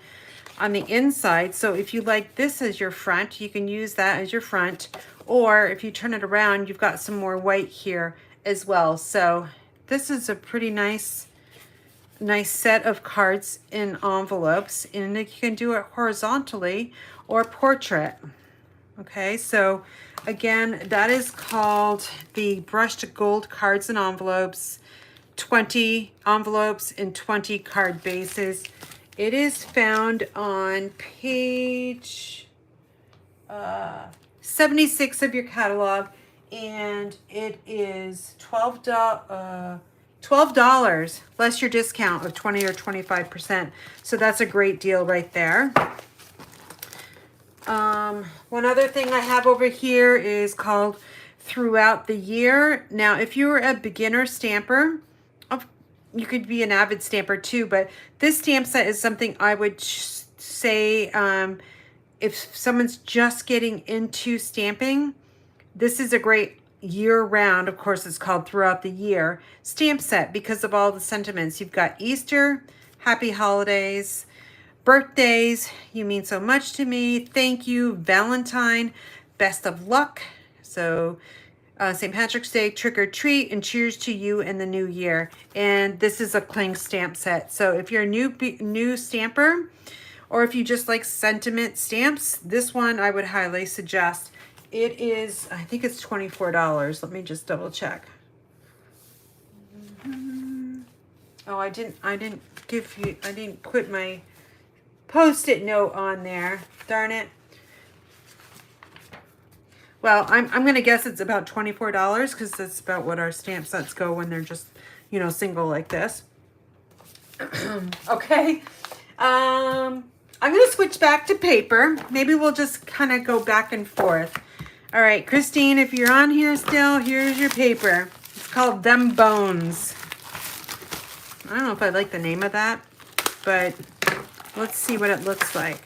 on the inside. So if you like this as your front, you can use that as your front. Or if you turn it around, you've got some more white here as well. So this is a pretty nice set of cards in envelopes, and you can do it horizontally or portrait. Okay, so again, that is called the Brushed Gold Cards and Envelopes, 20 envelopes and 20 card bases. It is found on page 76 of your catalog, and it is $12 $12 less your discount of 20 or 25%. So that's a great deal right there. One other thing I have over here is called Throughout the Year. Now, if you're a beginner stamper, you could be an avid stamper too, but this stamp set is something I would say if someone's just getting into stamping, this is a great year-round, of course it's called Throughout the Year, stamp set because of all the sentiments. You've got Easter, Happy Holidays, birthdays, you mean so much to me, thank you, Valentine, best of luck, so St. Patrick's Day, trick or treat, and cheers to you in the new year. And this is a cling stamp set. So if you're a new stamper, or if you just like sentiment stamps, this one I would highly suggest. It is, I think it's $24. Let me just double check. Oh, I didn't put my Post-it note on there. Darn it. Well, I'm going to guess it's about $24 because that's about what our stamp sets go when they're just, you know, single like this. Okay. I'm going to switch back to paper. Maybe we'll just kind of go back and forth. All right, Christine, if you're on here still, here's your paper. It's called Them Bones. I don't know if I like the name of that, but let's see what it looks like.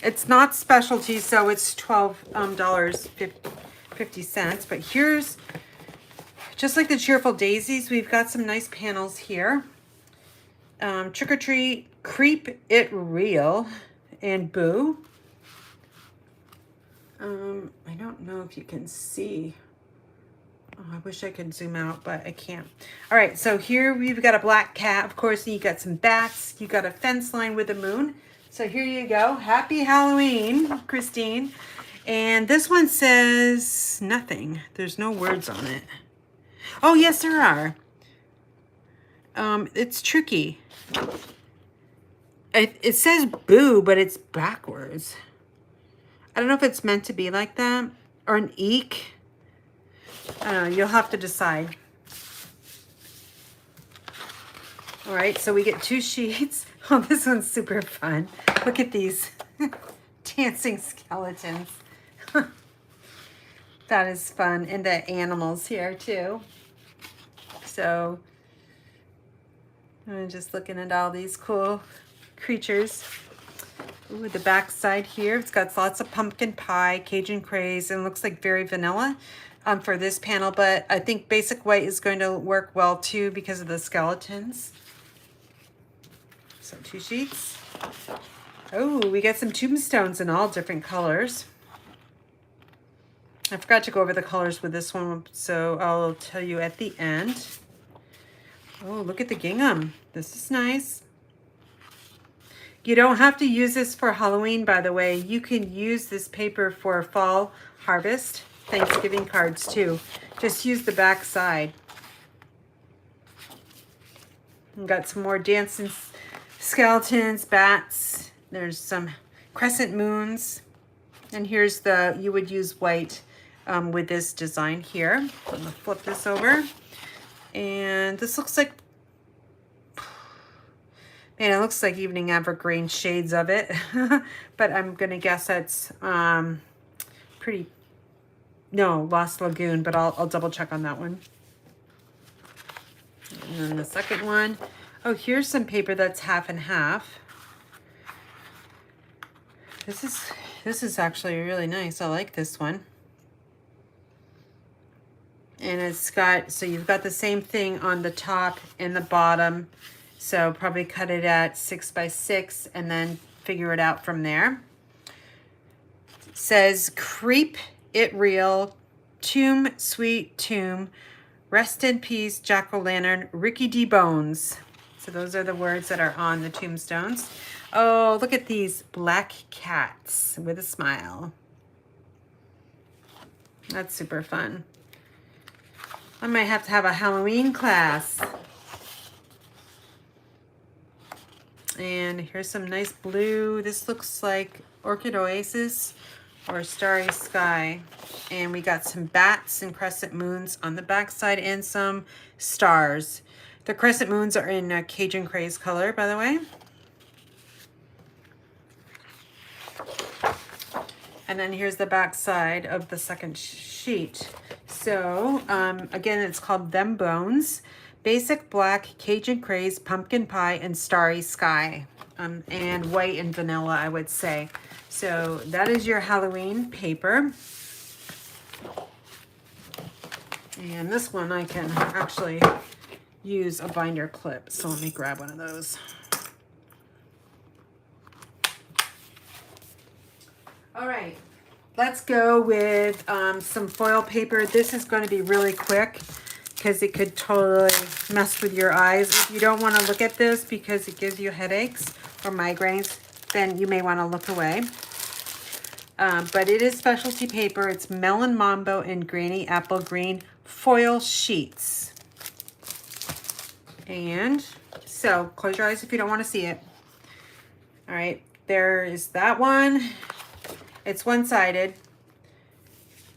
It's not specialty, so it's $12.50. But here's, just like the Cheerful Daisies, we've got some nice panels here. Trick or Treat, Creep It Real, and Boo. I don't know if you can see. Oh, I wish I could zoom out, but I can't. All right, so here we've got a black cat. Of course, you got some bats. You got a fence line with a moon. So here you go. Happy Halloween, Christine. And this one says nothing. There's no words on it. Oh, yes, there are. It's tricky. It says boo, but it's backwards. I don't know if it's meant to be like that. Or an eek. I don't know. You'll have to decide. All right, so we get 2 sheets. Oh, this one's super fun. Look at these dancing skeletons. That is fun. And the animals here too. So I'm just looking at all these cool creatures. Ooh, the back side here, it's got lots of pumpkin pie, Cajun craze, and looks like very vanilla for this panel, but I think basic white is going to work well too because of the skeletons. So 2 sheets. Oh, we got some tombstones in all different colors. I forgot to go over the colors with this one, so I'll tell you at the end. Oh, look at the gingham. This is nice. You don't have to use this for Halloween, by the way. You can use this paper for fall harvest, Thanksgiving cards too. Just use the back side. We've got some more dancing skeletons, bats. There's some crescent moons. And here's the, you would use white with this design here. I'm gonna flip this over. And this looks like, man, it looks like evening evergreen shades of it. But I'm gonna guess that's pretty, no, Lost Lagoon, but I'll double check on that one. And then the second one, oh, here's some paper that's half and half. This is actually really nice. I like this one. And it's got, so you've got the same thing on the top and the bottom. So probably cut it at 6 by 6 and then figure it out from there. It says, Creep It Real, Tomb Sweet Tomb, Rest in Peace, Jack-o'-lantern, Ricky D. Bones. So those are the words that are on the tombstones. Oh, look at these black cats with a smile. That's super fun. I might have to have a Halloween class. And here's some nice blue. This looks like Orchid Oasis or Starry Sky. And we got some bats and crescent moons on the back side and some stars. The crescent moons are in Cajun Craze color, by the way. And then here's the back side of the second sheet. So again, it's called Them Bones. Basic black, Cajun Craze, pumpkin pie, and Starry Sky. And white and vanilla, I would say. So that is your Halloween paper. And this one I can actually use a binder clip. So let me grab one of those. All right, let's go with some foil paper. This is going to be really quick because it could totally mess with your eyes. If you don't want to look at this because it gives you headaches or migraines, then you may want to look away. But it is specialty paper. It's Melon Mambo and Granny Apple Green foil sheets. And so close your eyes if you don't want to see it. All right, there is that one. It's one-sided.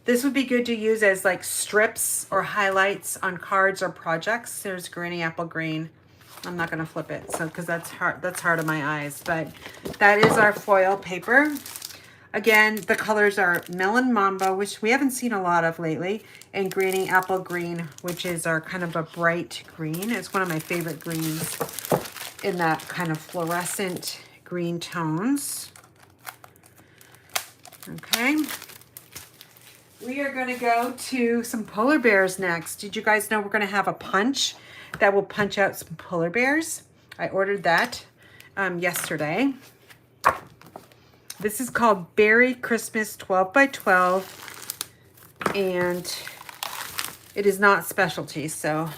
This would be good to use as like strips or highlights on cards or projects. There's Granny Apple Green. I'm not going to flip it so because that's hard on my eyes, but that is our foil paper. Again, the colors are Melon Mambo, which we haven't seen a lot of lately, and Granny Apple Green, which is our kind of a bright green. It's one of my favorite greens in that kind of fluorescent green tones. Okay. We are going to go to some polar bears next. Did you guys know we're going to have a punch that will punch out some polar bears? I ordered that yesterday. This is called Berry Christmas 12 by 12, and it is not specialty, so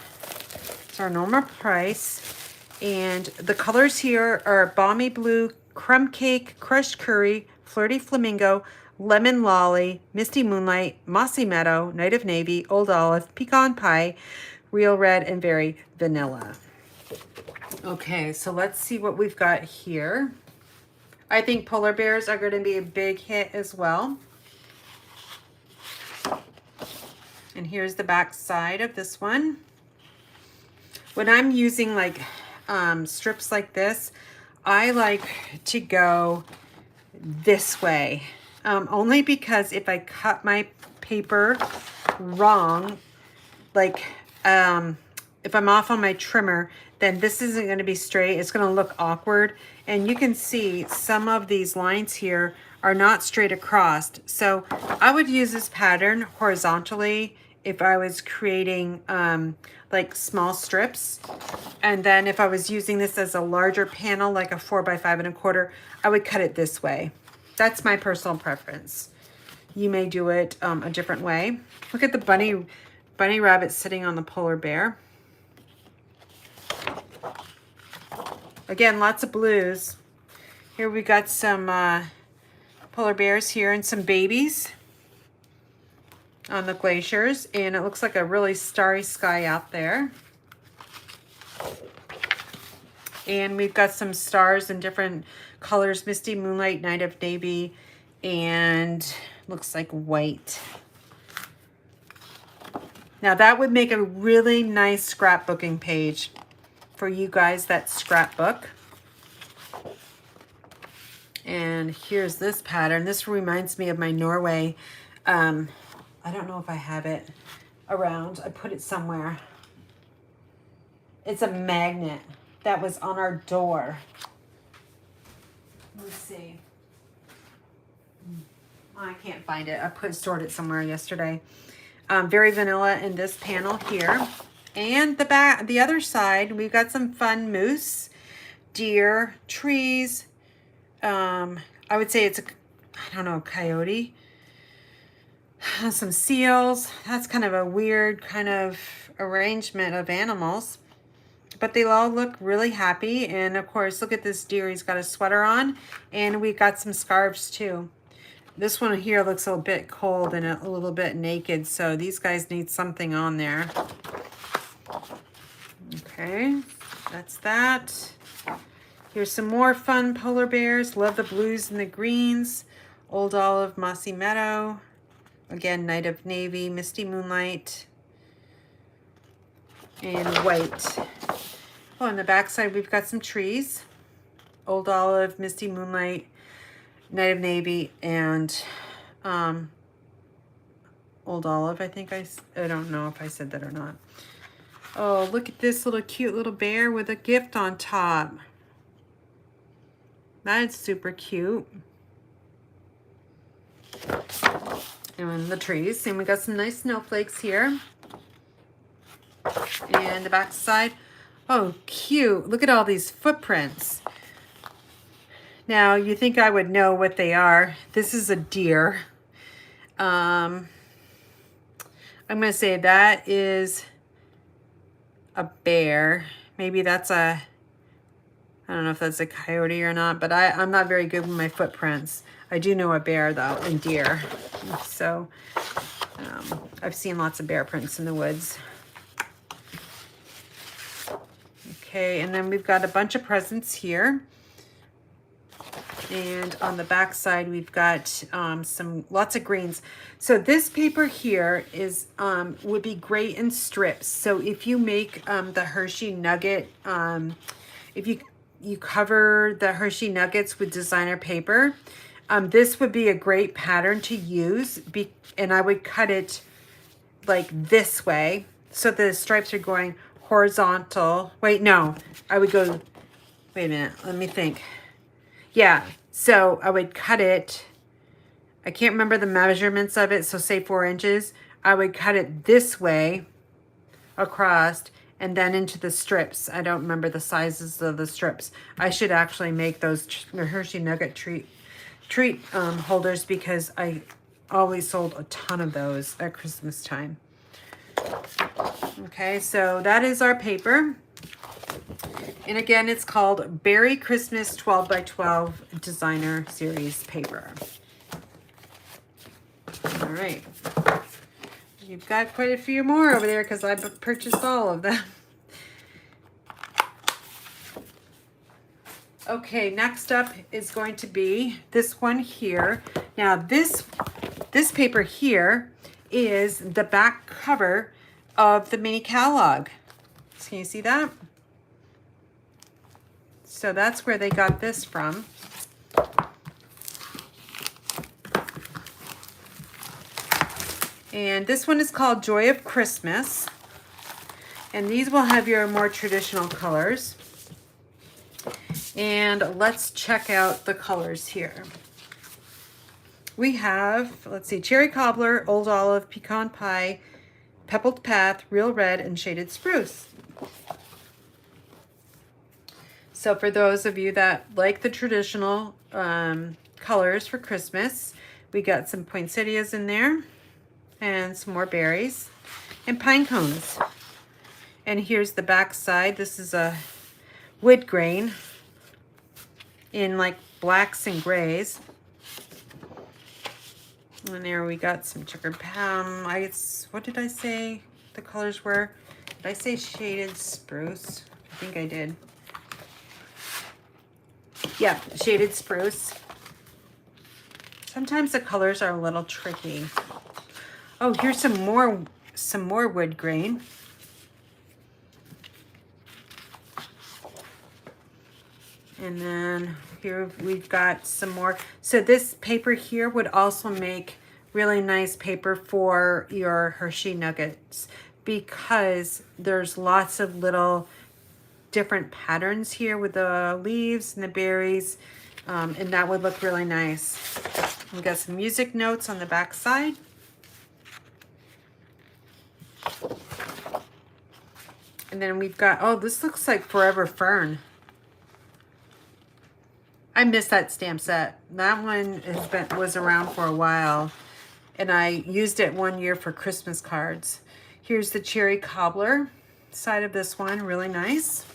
it's our normal price. And the colors here are Balmy Blue, Crumb Cake, Crushed Curry, Flirty Flamingo, Lemon Lolly, Misty Moonlight, Mossy Meadow, Night of Navy, Old Olive, Pecan Pie, Real Red, and Very Vanilla. Okay, so let's see what we've got here. I think polar bears are going to be a big hit as well. And here's the back side of this one. When I'm using like strips like this, I like to go this way. Only because if I cut my paper wrong, like if I'm off on my trimmer, then this isn't going to be straight. It's going to look awkward. And you can see some of these lines here are not straight across. So I would use this pattern horizontally if I was creating like small strips. And then if I was using this as a larger panel, like a 4 by 5 1/4, I would cut it this way. That's my personal preference. You may do it a different way. Look at the bunny rabbit sitting on the polar bear. Again, lots of blues. Here we got some polar bears here and some babies on the glaciers. And it looks like a really starry sky out there. And we've got some stars in different colors. Misty Moonlight, Night of Navy, and looks like white. Now that would make a really nice scrapbooking page for you guys that scrapbook. And here's this pattern. This reminds me of my Norway. I don't know if I have it around. I put it somewhere. It's a magnet that was on our door. Let's see. I can't find it. I stored it somewhere yesterday. Very vanilla in this panel here. And the other side, we've got some fun moose, deer, trees. I would say it's a coyote. Some seals. That's kind of a weird kind of arrangement of animals. But they all look really happy. And of course, look at this deer. He's got a sweater on. And we've got some scarves too. This one here looks a bit cold and a little bit naked. So these guys need something on there. Okay, that's that. Here's some more fun polar bears. Love the blues and the greens. Old Olive, Mossy Meadow. Again, Night of Navy, Misty Moonlight, and white. Oh, on the back side, we've got some trees. Old Olive, Misty Moonlight, Night of Navy, and Old Olive, I think I don't know if I said that or not. Oh, look at this little cute little bear with a gift on top. That's super cute. And the trees, and we got some nice snowflakes here. And the back side, oh, cute. Look at all these footprints. Now, you think I would know what they are. This is a deer. I'm going to say that is a bear. Maybe that's a, I don't know if that's a coyote or not, but I'm not very good with my footprints. I do know a bear, though, and deer. So, I've seen lots of bear prints in the woods. Okay, and then we've got a bunch of presents here. And on the back side, we've got lots of greens. So this paper here is would be great in strips. So if you make the Hershey Nugget, if you cover the Hershey Nuggets with designer paper, this would be a great pattern to use. And I would cut it like this way, so the stripes are going horizontal. Wait, no, I would go, wait a minute, let me think. Yeah, so I would cut it, I can't remember the measurements of it, so say 4 inches. I would cut it this way across and then into the strips. I don't remember the sizes of the strips. I should actually make those Hershey Nugget treat holders, because I always sold a ton of those at Christmas time. Okay, so that is our paper. And again, it's called Berry Christmas 12 by 12 Designer Series paper. All right. You've got quite a few more over there because I've purchased all of them. Okay, next up is going to be this one here. Now this paper here is the back cover of the mini catalog. Can you see that? So that's where they got this from. And this one is called Joy of Christmas. And these will have your more traditional colors. And let's check out the colors here. We have, let's see, Cherry Cobbler, Old Olive, Pecan Pie, Pebbled Path, Real Red, and Shaded Spruce. So for those of you that like the traditional colors for Christmas, we got some poinsettias in there and some more berries and pine cones. And here's the back side. This is a wood grain in like blacks and grays. And there we got some checkered palm. What did I say the colors were? Did I say shaded spruce? I think I did. Yeah, shaded spruce. Sometimes the colors are a little tricky. Oh, here's some more wood grain. And then here we've got some more. So this paper here would also make really nice paper for your Hershey Nuggets, because there's lots of little different patterns here with the leaves and the berries, and that would look really nice. We've got some music notes on the back side. And then we've got, oh, this looks like Forever Fern. I miss that stamp set. That one was around for a while, and I used it one year for Christmas cards. Here's the Cherry Cobbler side of this one, really nice.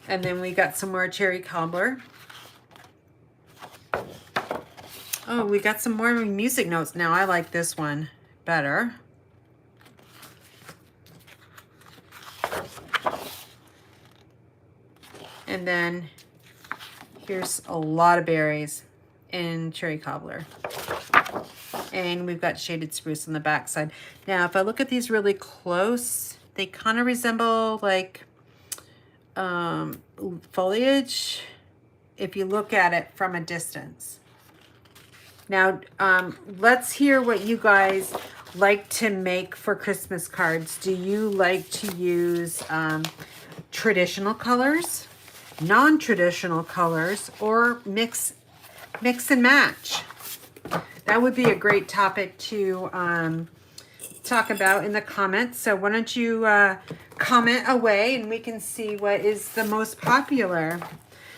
And then we got some more Cherry Cobbler. Oh, we got some more music notes now. I like this one better. And then Here's a lot of berries and cherry cobbler. And we've got shaded spruce on the back side. Now, if I look at these really close, they kind of resemble like foliage if you look at it from a distance. Now, let's hear what you guys like to make for Christmas cards. Do you like to use traditional colors, non-traditional colors, or mix and match? That would be a great topic to talk about in the comments. So why don't you comment away and we can see what is the most popular.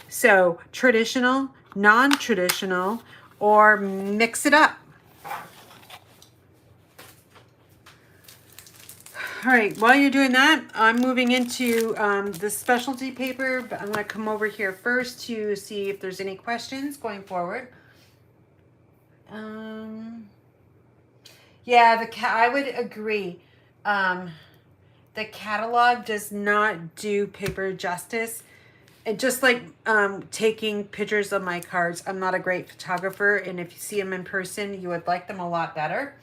So traditional, non-traditional, or mix it up. All right, while you're doing that, I'm moving into the specialty paper, but I'm gonna come over here first to see if there's any questions going forward. Yeah, I would agree. The catalog does not do paper justice. And just like taking pictures of my cards, I'm not a great photographer, and if you see them in person, you would like them a lot better.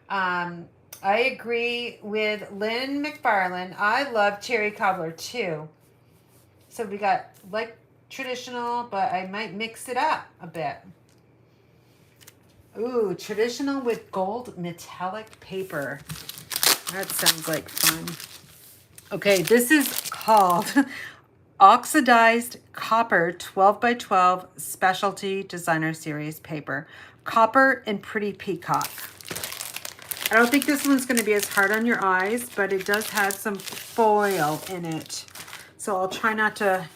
I agree with Lynn McFarland. I love cherry cobbler too. So we got like traditional, but I might mix it up a bit. Ooh, traditional with gold metallic paper. That sounds like fun. Okay, this is called Oxidized Copper 12 by 12 Specialty Designer Series paper. Copper and Pretty Peacock. I don't think this one's going to be as hard on your eyes, but it does have some foil in it. So I'll try not to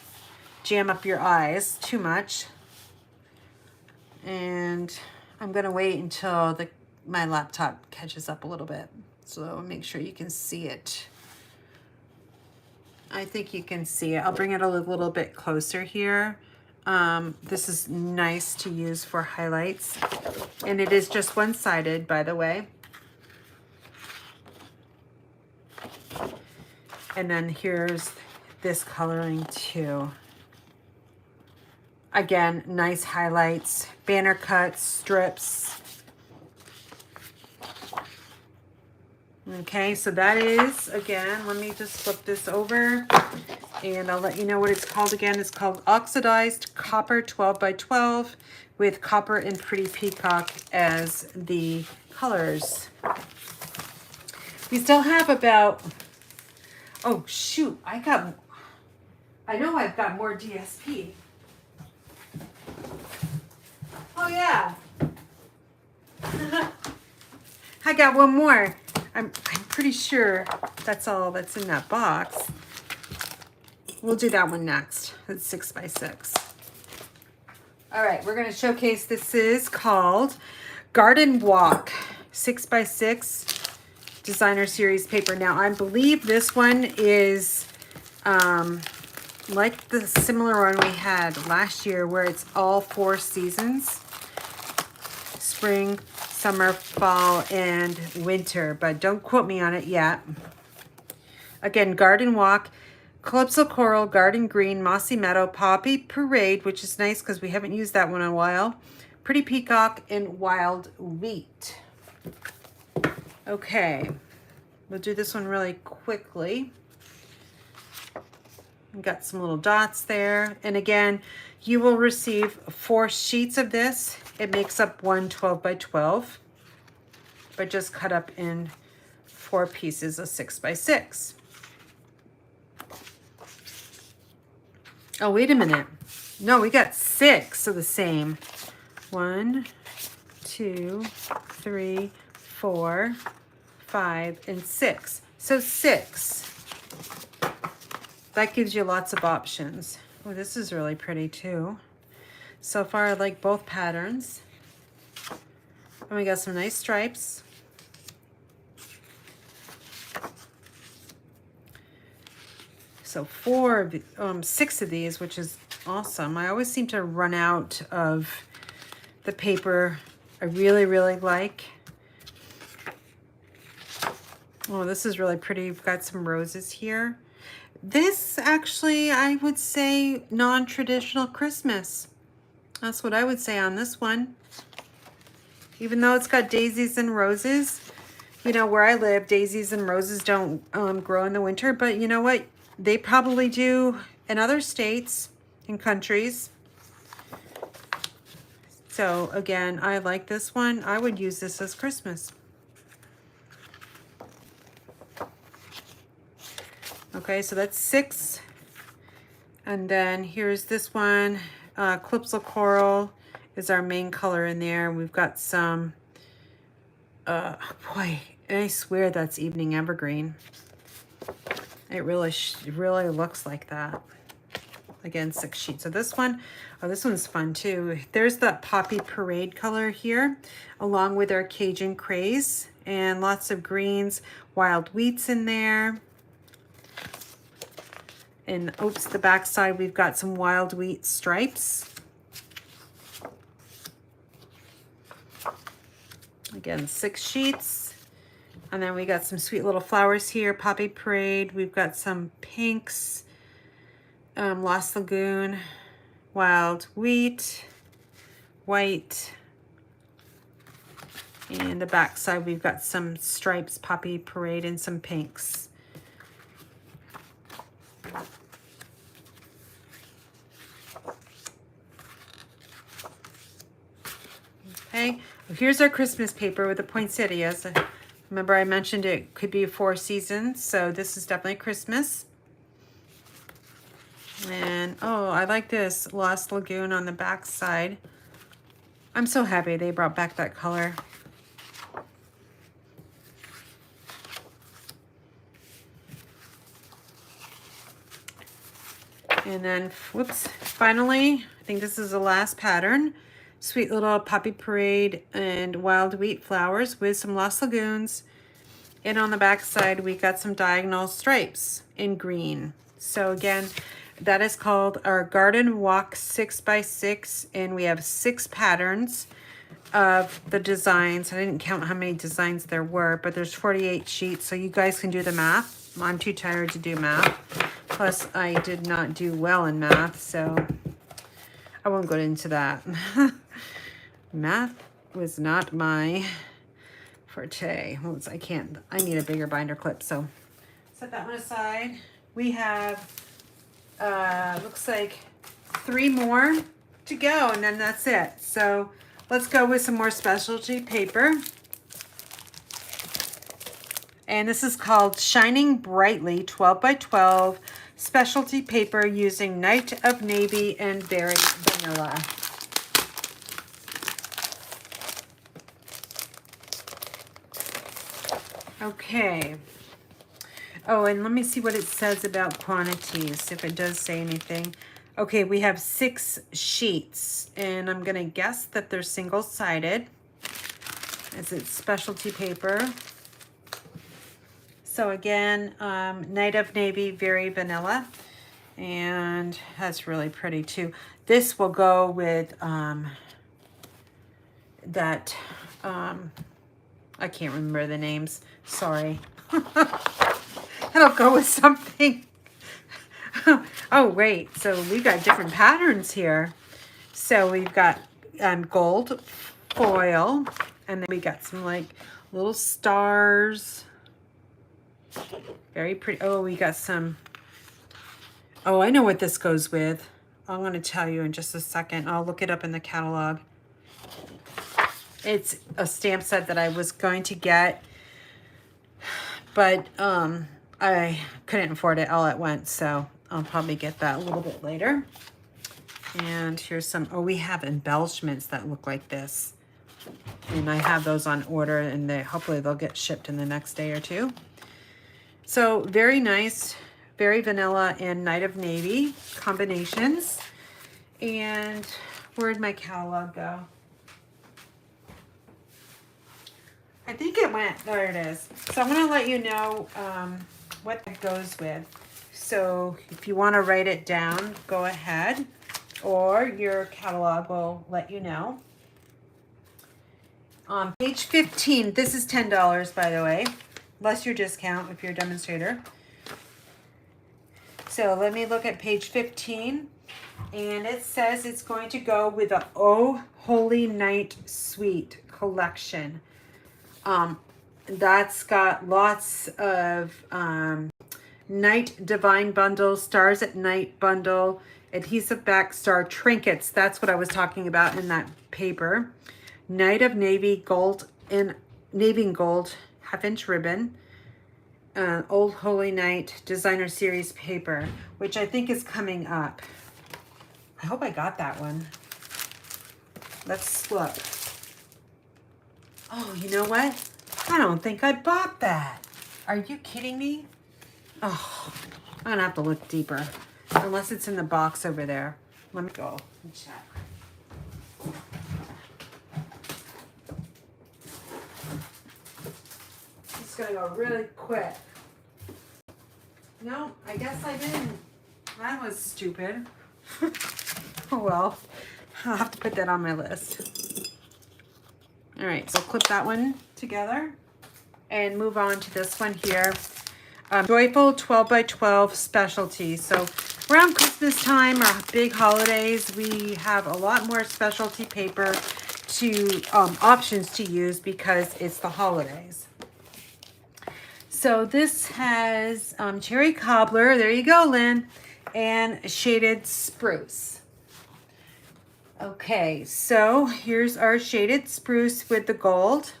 jam up your eyes too much. And I'm going to wait until my laptop catches up a little bit. So make sure you can see it. I think you can see it. I'll bring it a little bit closer here. This is nice to use for highlights. And it is just one-sided, by the way. And then here's this coloring too. Again, nice highlights, banner cuts, strips. Okay, so that is, again, let me just flip this over and I'll let you know what it's called again. It's called Oxidized Copper 12 by 12 with Copper and Pretty Peacock as the colors. We still have about, oh shoot, I know I've got more DSP. Oh yeah. I got one more. I'm pretty sure that's all that's in that box. We'll do that one next. It's 6 by 6. All right, we're gonna showcase, this is called Garden Walk 6 by 6 Designer Series paper. Now, I believe this one is like the similar one we had last year where it's all 4 seasons. Spring, summer, fall, and winter, but don't quote me on it yet. Again, Garden Walk, Calypso Coral, Garden Green, Mossy Meadow, Poppy Parade, which is nice because we haven't used that one in a while, Pretty Peacock, and Wild Wheat. Okay, we'll do this one really quickly. We've got some little dots there, and again, you will receive 4 sheets of this. It makes up one 12 by 12, but just cut up in 4 pieces of 6 by 6. Oh, wait a minute. No, we got 6 of the same. 1, 2, 3, 4, 5, and 6. So 6. That gives you lots of options. Oh, this is really pretty too. So far, I like both patterns. And we got some nice stripes. So 6 of these, which is awesome. I always seem to run out of the paper I really, really like. Oh, this is really pretty. We've got some roses here. This actually, I would say, non-traditional Christmas. That's what I would say on this one. Even though it's got daisies and roses, you know, where I live, daisies and roses don't grow in the winter, but you know what? They probably do in other states and countries. So again, I like this one. I would use this as Christmas. Okay, so that's 6. And then here's this one. Calypso Coral is our main color in there. We've got some, boy, I swear that's Evening Evergreen. It really looks like that. Again, 6 sheets. So this one, oh, this one's fun too. There's that Poppy Parade color here, along with our Cajun Craze, and lots of greens, wild wheats in there. And oops, the back side, we've got some wild wheat stripes. Again, 6 sheets. And then we got some sweet little flowers here, Poppy Parade. We've got some pinks, Lost Lagoon, wild wheat, white. And the back side, we've got some stripes, Poppy Parade, and some pinks. Okay, here's our Christmas paper with the poinsettias. Remember I mentioned it could be 4 seasons, so this is definitely Christmas. And oh, I like this Lost Lagoon on the back side. I'm so happy they brought back that color. And then, whoops, finally, I think this is the last pattern. Sweet little Poppy Parade and wild wheat flowers with some Lost Lagoons. And on the back side, we got some diagonal stripes in green. So again, that is called our Garden Walk 6x6, and we have 6 patterns of the designs. I didn't count how many designs there were, but there's 48 sheets, so you guys can do the math. I'm too tired to do math. Plus, I did not do well in math, so I won't go into that. Math was not my forte. I need a bigger binder clip, so set that one aside. We have, looks like 3 more to go, and then that's it. So let's go with some more specialty paper. And this is called Shining Brightly 12x12 specialty paper using Night of Navy and Berry Vanilla. Okay. Oh, and let me see what it says about quantities, if it does say anything. Okay, we have 6 sheets, and I'm gonna guess that they're single-sided, as it's specialty paper. So again, Night of Navy, Very Vanilla, and that's really pretty too. This will go with that, I can't remember the names, sorry. It'll go with something. Oh, wait, so we've got different patterns here. So we've got gold foil, and then we got some like little stars. Very pretty. Oh, we got some. Oh, I know what this goes with. I'm going to tell you in just a second. I'll look it up in the catalog. It's a stamp set that I was going to get, but I couldn't afford it all at once, so I'll probably get that a little bit later. And here's some, oh, we have embellishments that look like this. And I have those on order, and hopefully they'll get shipped in the next day or 2. So very nice, Very Vanilla and Night of Navy combinations. And where'd my catalog go? I think it went, there it is. So I'm gonna let you know what that goes with. So if you wanna write it down, go ahead, or your catalog will let you know. On page 15, this is $10, by the way, less your discount if you're a demonstrator. So let me look at page 15. And it says it's going to go with the Oh Holy Night Suite collection. That's got lots of Night Divine bundle, Stars at Night bundle, adhesive back star trinkets. That's what I was talking about in that paper. Night of Navy Gold and Navy and Gold half-inch ribbon. Old Holy Night Designer Series paper, which I think is coming up. I hope I got that one. Let's look. Oh, you know what? I don't think I bought that. Are you kidding me? Oh, I'm gonna have to look deeper. Unless it's in the box over there. Let me go and check. It's gonna go really quick. No, I guess I didn't. That was stupid. Oh well, I'll have to put that on my list. All right, so clip that one together and move on to this one here. Joyful 12 by 12 specialty. So around Christmas time or big holidays, we have a lot more specialty paper to options to use because it's the holidays. So this has cherry cobbler, there you go, Lynn, and shaded spruce. Okay, so here's our shaded spruce with the gold.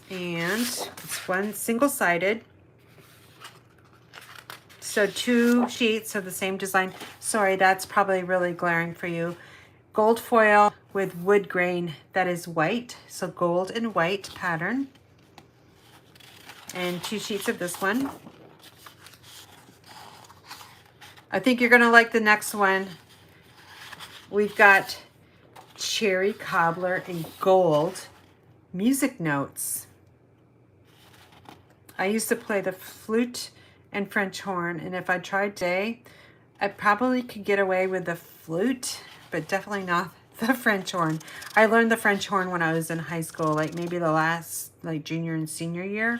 And it's one single-sided. So 2 sheets of the same design. Sorry, that's probably really glaring for you. Gold foil with wood grain that is white. So gold and white pattern. And 2 sheets of this one. I think you're gonna like the next one. We've got cherry cobbler in gold music notes. I used to play the flute and French horn, and if I tried today, I probably could get away with the flute, but definitely not the French horn. I learned the French horn when I was in high school, like maybe the last junior and senior year.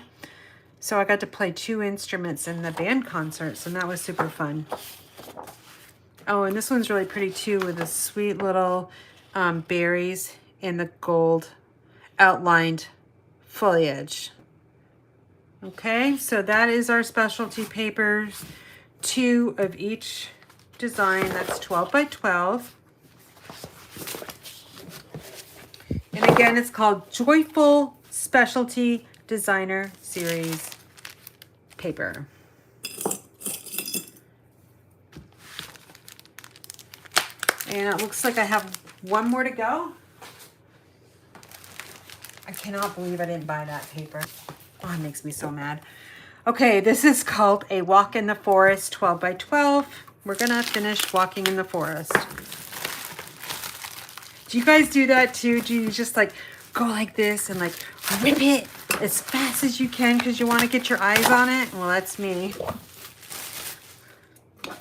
So I got to play 2 instruments in the band concerts, and that was super fun. Oh, and this one's really pretty too, with the sweet little berries and the gold outlined foliage. Okay, so that is our specialty papers. 2 of each design. That's 12 by 12. And again, it's called Joyful Specialty Designer Series paper. And it looks like I have one more to go. I cannot believe I didn't buy that paper. Oh, it makes me so mad. Okay, this is called A Walk in the Forest 12 by 12. We're gonna finish walking in the forest. Do you guys do that too? Do you just like go like this and like rip it as fast as you can because you want to get your eyes on it? Well, that's me.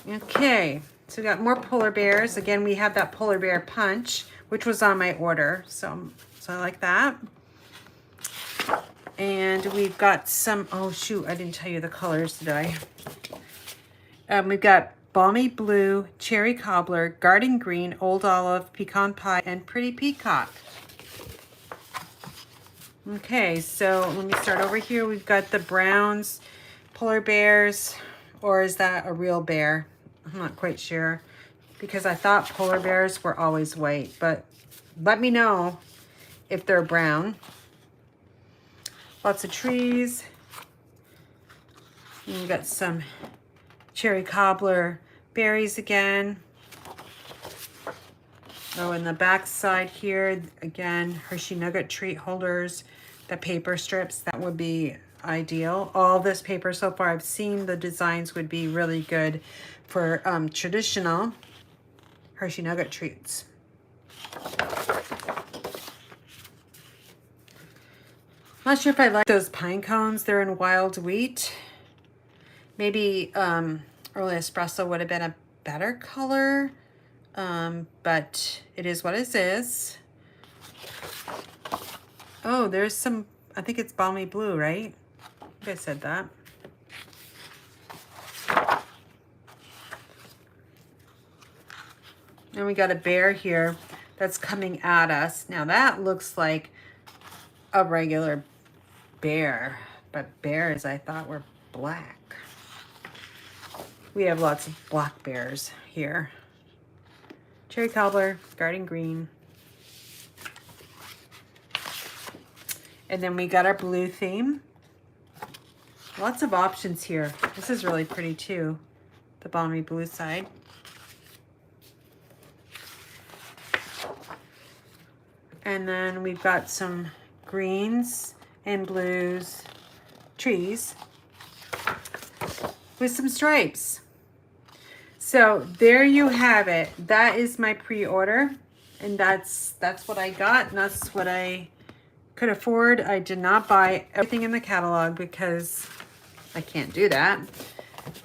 Okay, so we got more polar bears. Again, we have that polar bear punch, which was on my order. So I like that. And we've got some, oh shoot, I didn't tell you the colors, did I? We've got Balmy Blue, Cherry Cobbler, Garden Green, Old Olive, Pecan Pie, and Pretty Peacock. Okay, so let me start over here. We've got the browns, polar bears, or is that a real bear? I'm not quite sure, because I thought polar bears were always white, but let me know if they're brown. Lots of trees. And we've got some cherry cobbler berries again. Oh, and the back side here, again, Hershey Nugget treat holders, the paper strips, that would be ideal. All this paper so far I've seen, the designs would be really good for traditional Hershey Nugget treats. Not sure if I like those pine cones. They're in wild wheat. Maybe early espresso would have been a better color, but it is what it is. Oh, there's some, I think it's balmy blue, right? I think I said that. And we got a bear here that's coming at us. Now that looks like a regular bear, but bears I thought were black. We have lots of black bears here. Cherry cobbler, garden green. And then we got our blue theme. Lots of options here. This is really pretty too, the balmy blue side. And then we've got some greens and blues trees with some stripes. So there you have it. That is my pre-order, and that's what I got, and that's what I could afford. I did not buy everything in the catalog because I can't do that.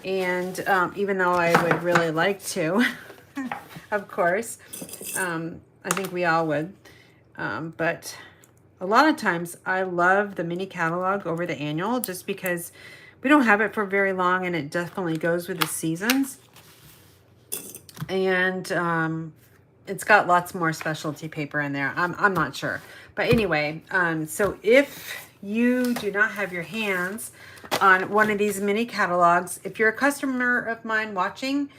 And even though I would really like to, of course, I think we all would. But a lot of times I love the mini catalog over the annual just because we don't have it for very long, and it definitely goes with the seasons. And it's got lots more specialty paper in there. I'm not sure. But anyway, so if you do not have your hands on one of these mini catalogs, if you're a customer of mine watching,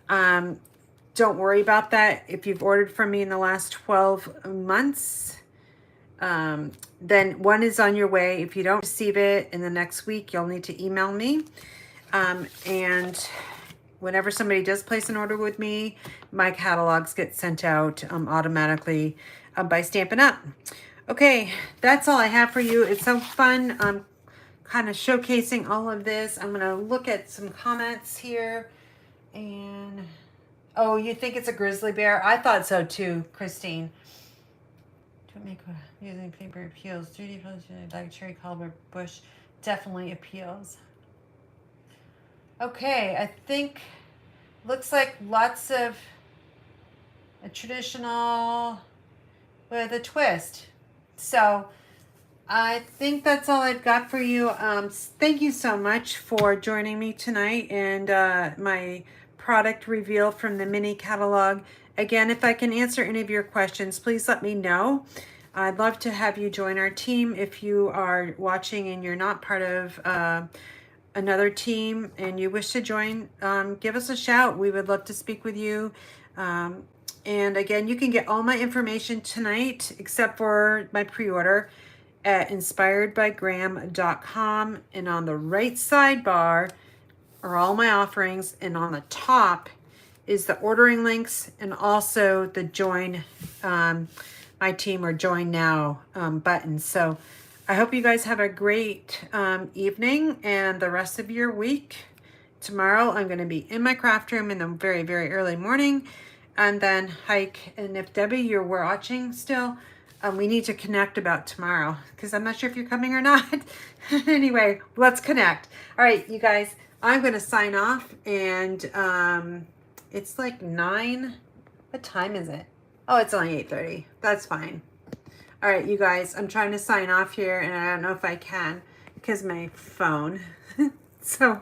don't worry about that. If you've ordered from me in the last 12 months, then one is on your way. If you don't receive it in the next week, you'll need to email me. And whenever somebody does place an order with me, my catalogs get sent out automatically by Stampin' Up. Okay, that's all I have for you. It's so fun kind of showcasing all of this. I'm going to look at some comments here. And, oh, you think it's a grizzly bear? I thought so too, Christine. Don't make using paper appeals. 3D like cherry cobbler bush definitely appeals. Okay, I think looks like lots of a traditional with a twist. So I think that's all I've got for you. Thank you so much for joining me tonight and my product reveal from the mini catalog. Again, if I can answer any of your questions, please let me know. I'd love to have you join our team. If you are watching and you're not part of another team and you wish to join, give us a shout. We would love to speak with you. And again, you can get all my information tonight except for my pre-order at inspiredbygraham.com, and on the right sidebar are all my offerings, and on the top is the ordering links and also the join my team or join now button. So I hope you guys have a great evening and the rest of your week. Tomorrow I'm going to be in my craft room in the very, very early morning, and then hike. And if Debbie, you're watching still, we need to connect about tomorrow because I'm not sure if you're coming or not. Anyway, let's connect. All right, you guys, I'm going to sign off, and it's like 9. What time is it? Oh, it's only 8:30. That's fine. All right, you guys, I'm trying to sign off here, and I don't know if I can because my phone. So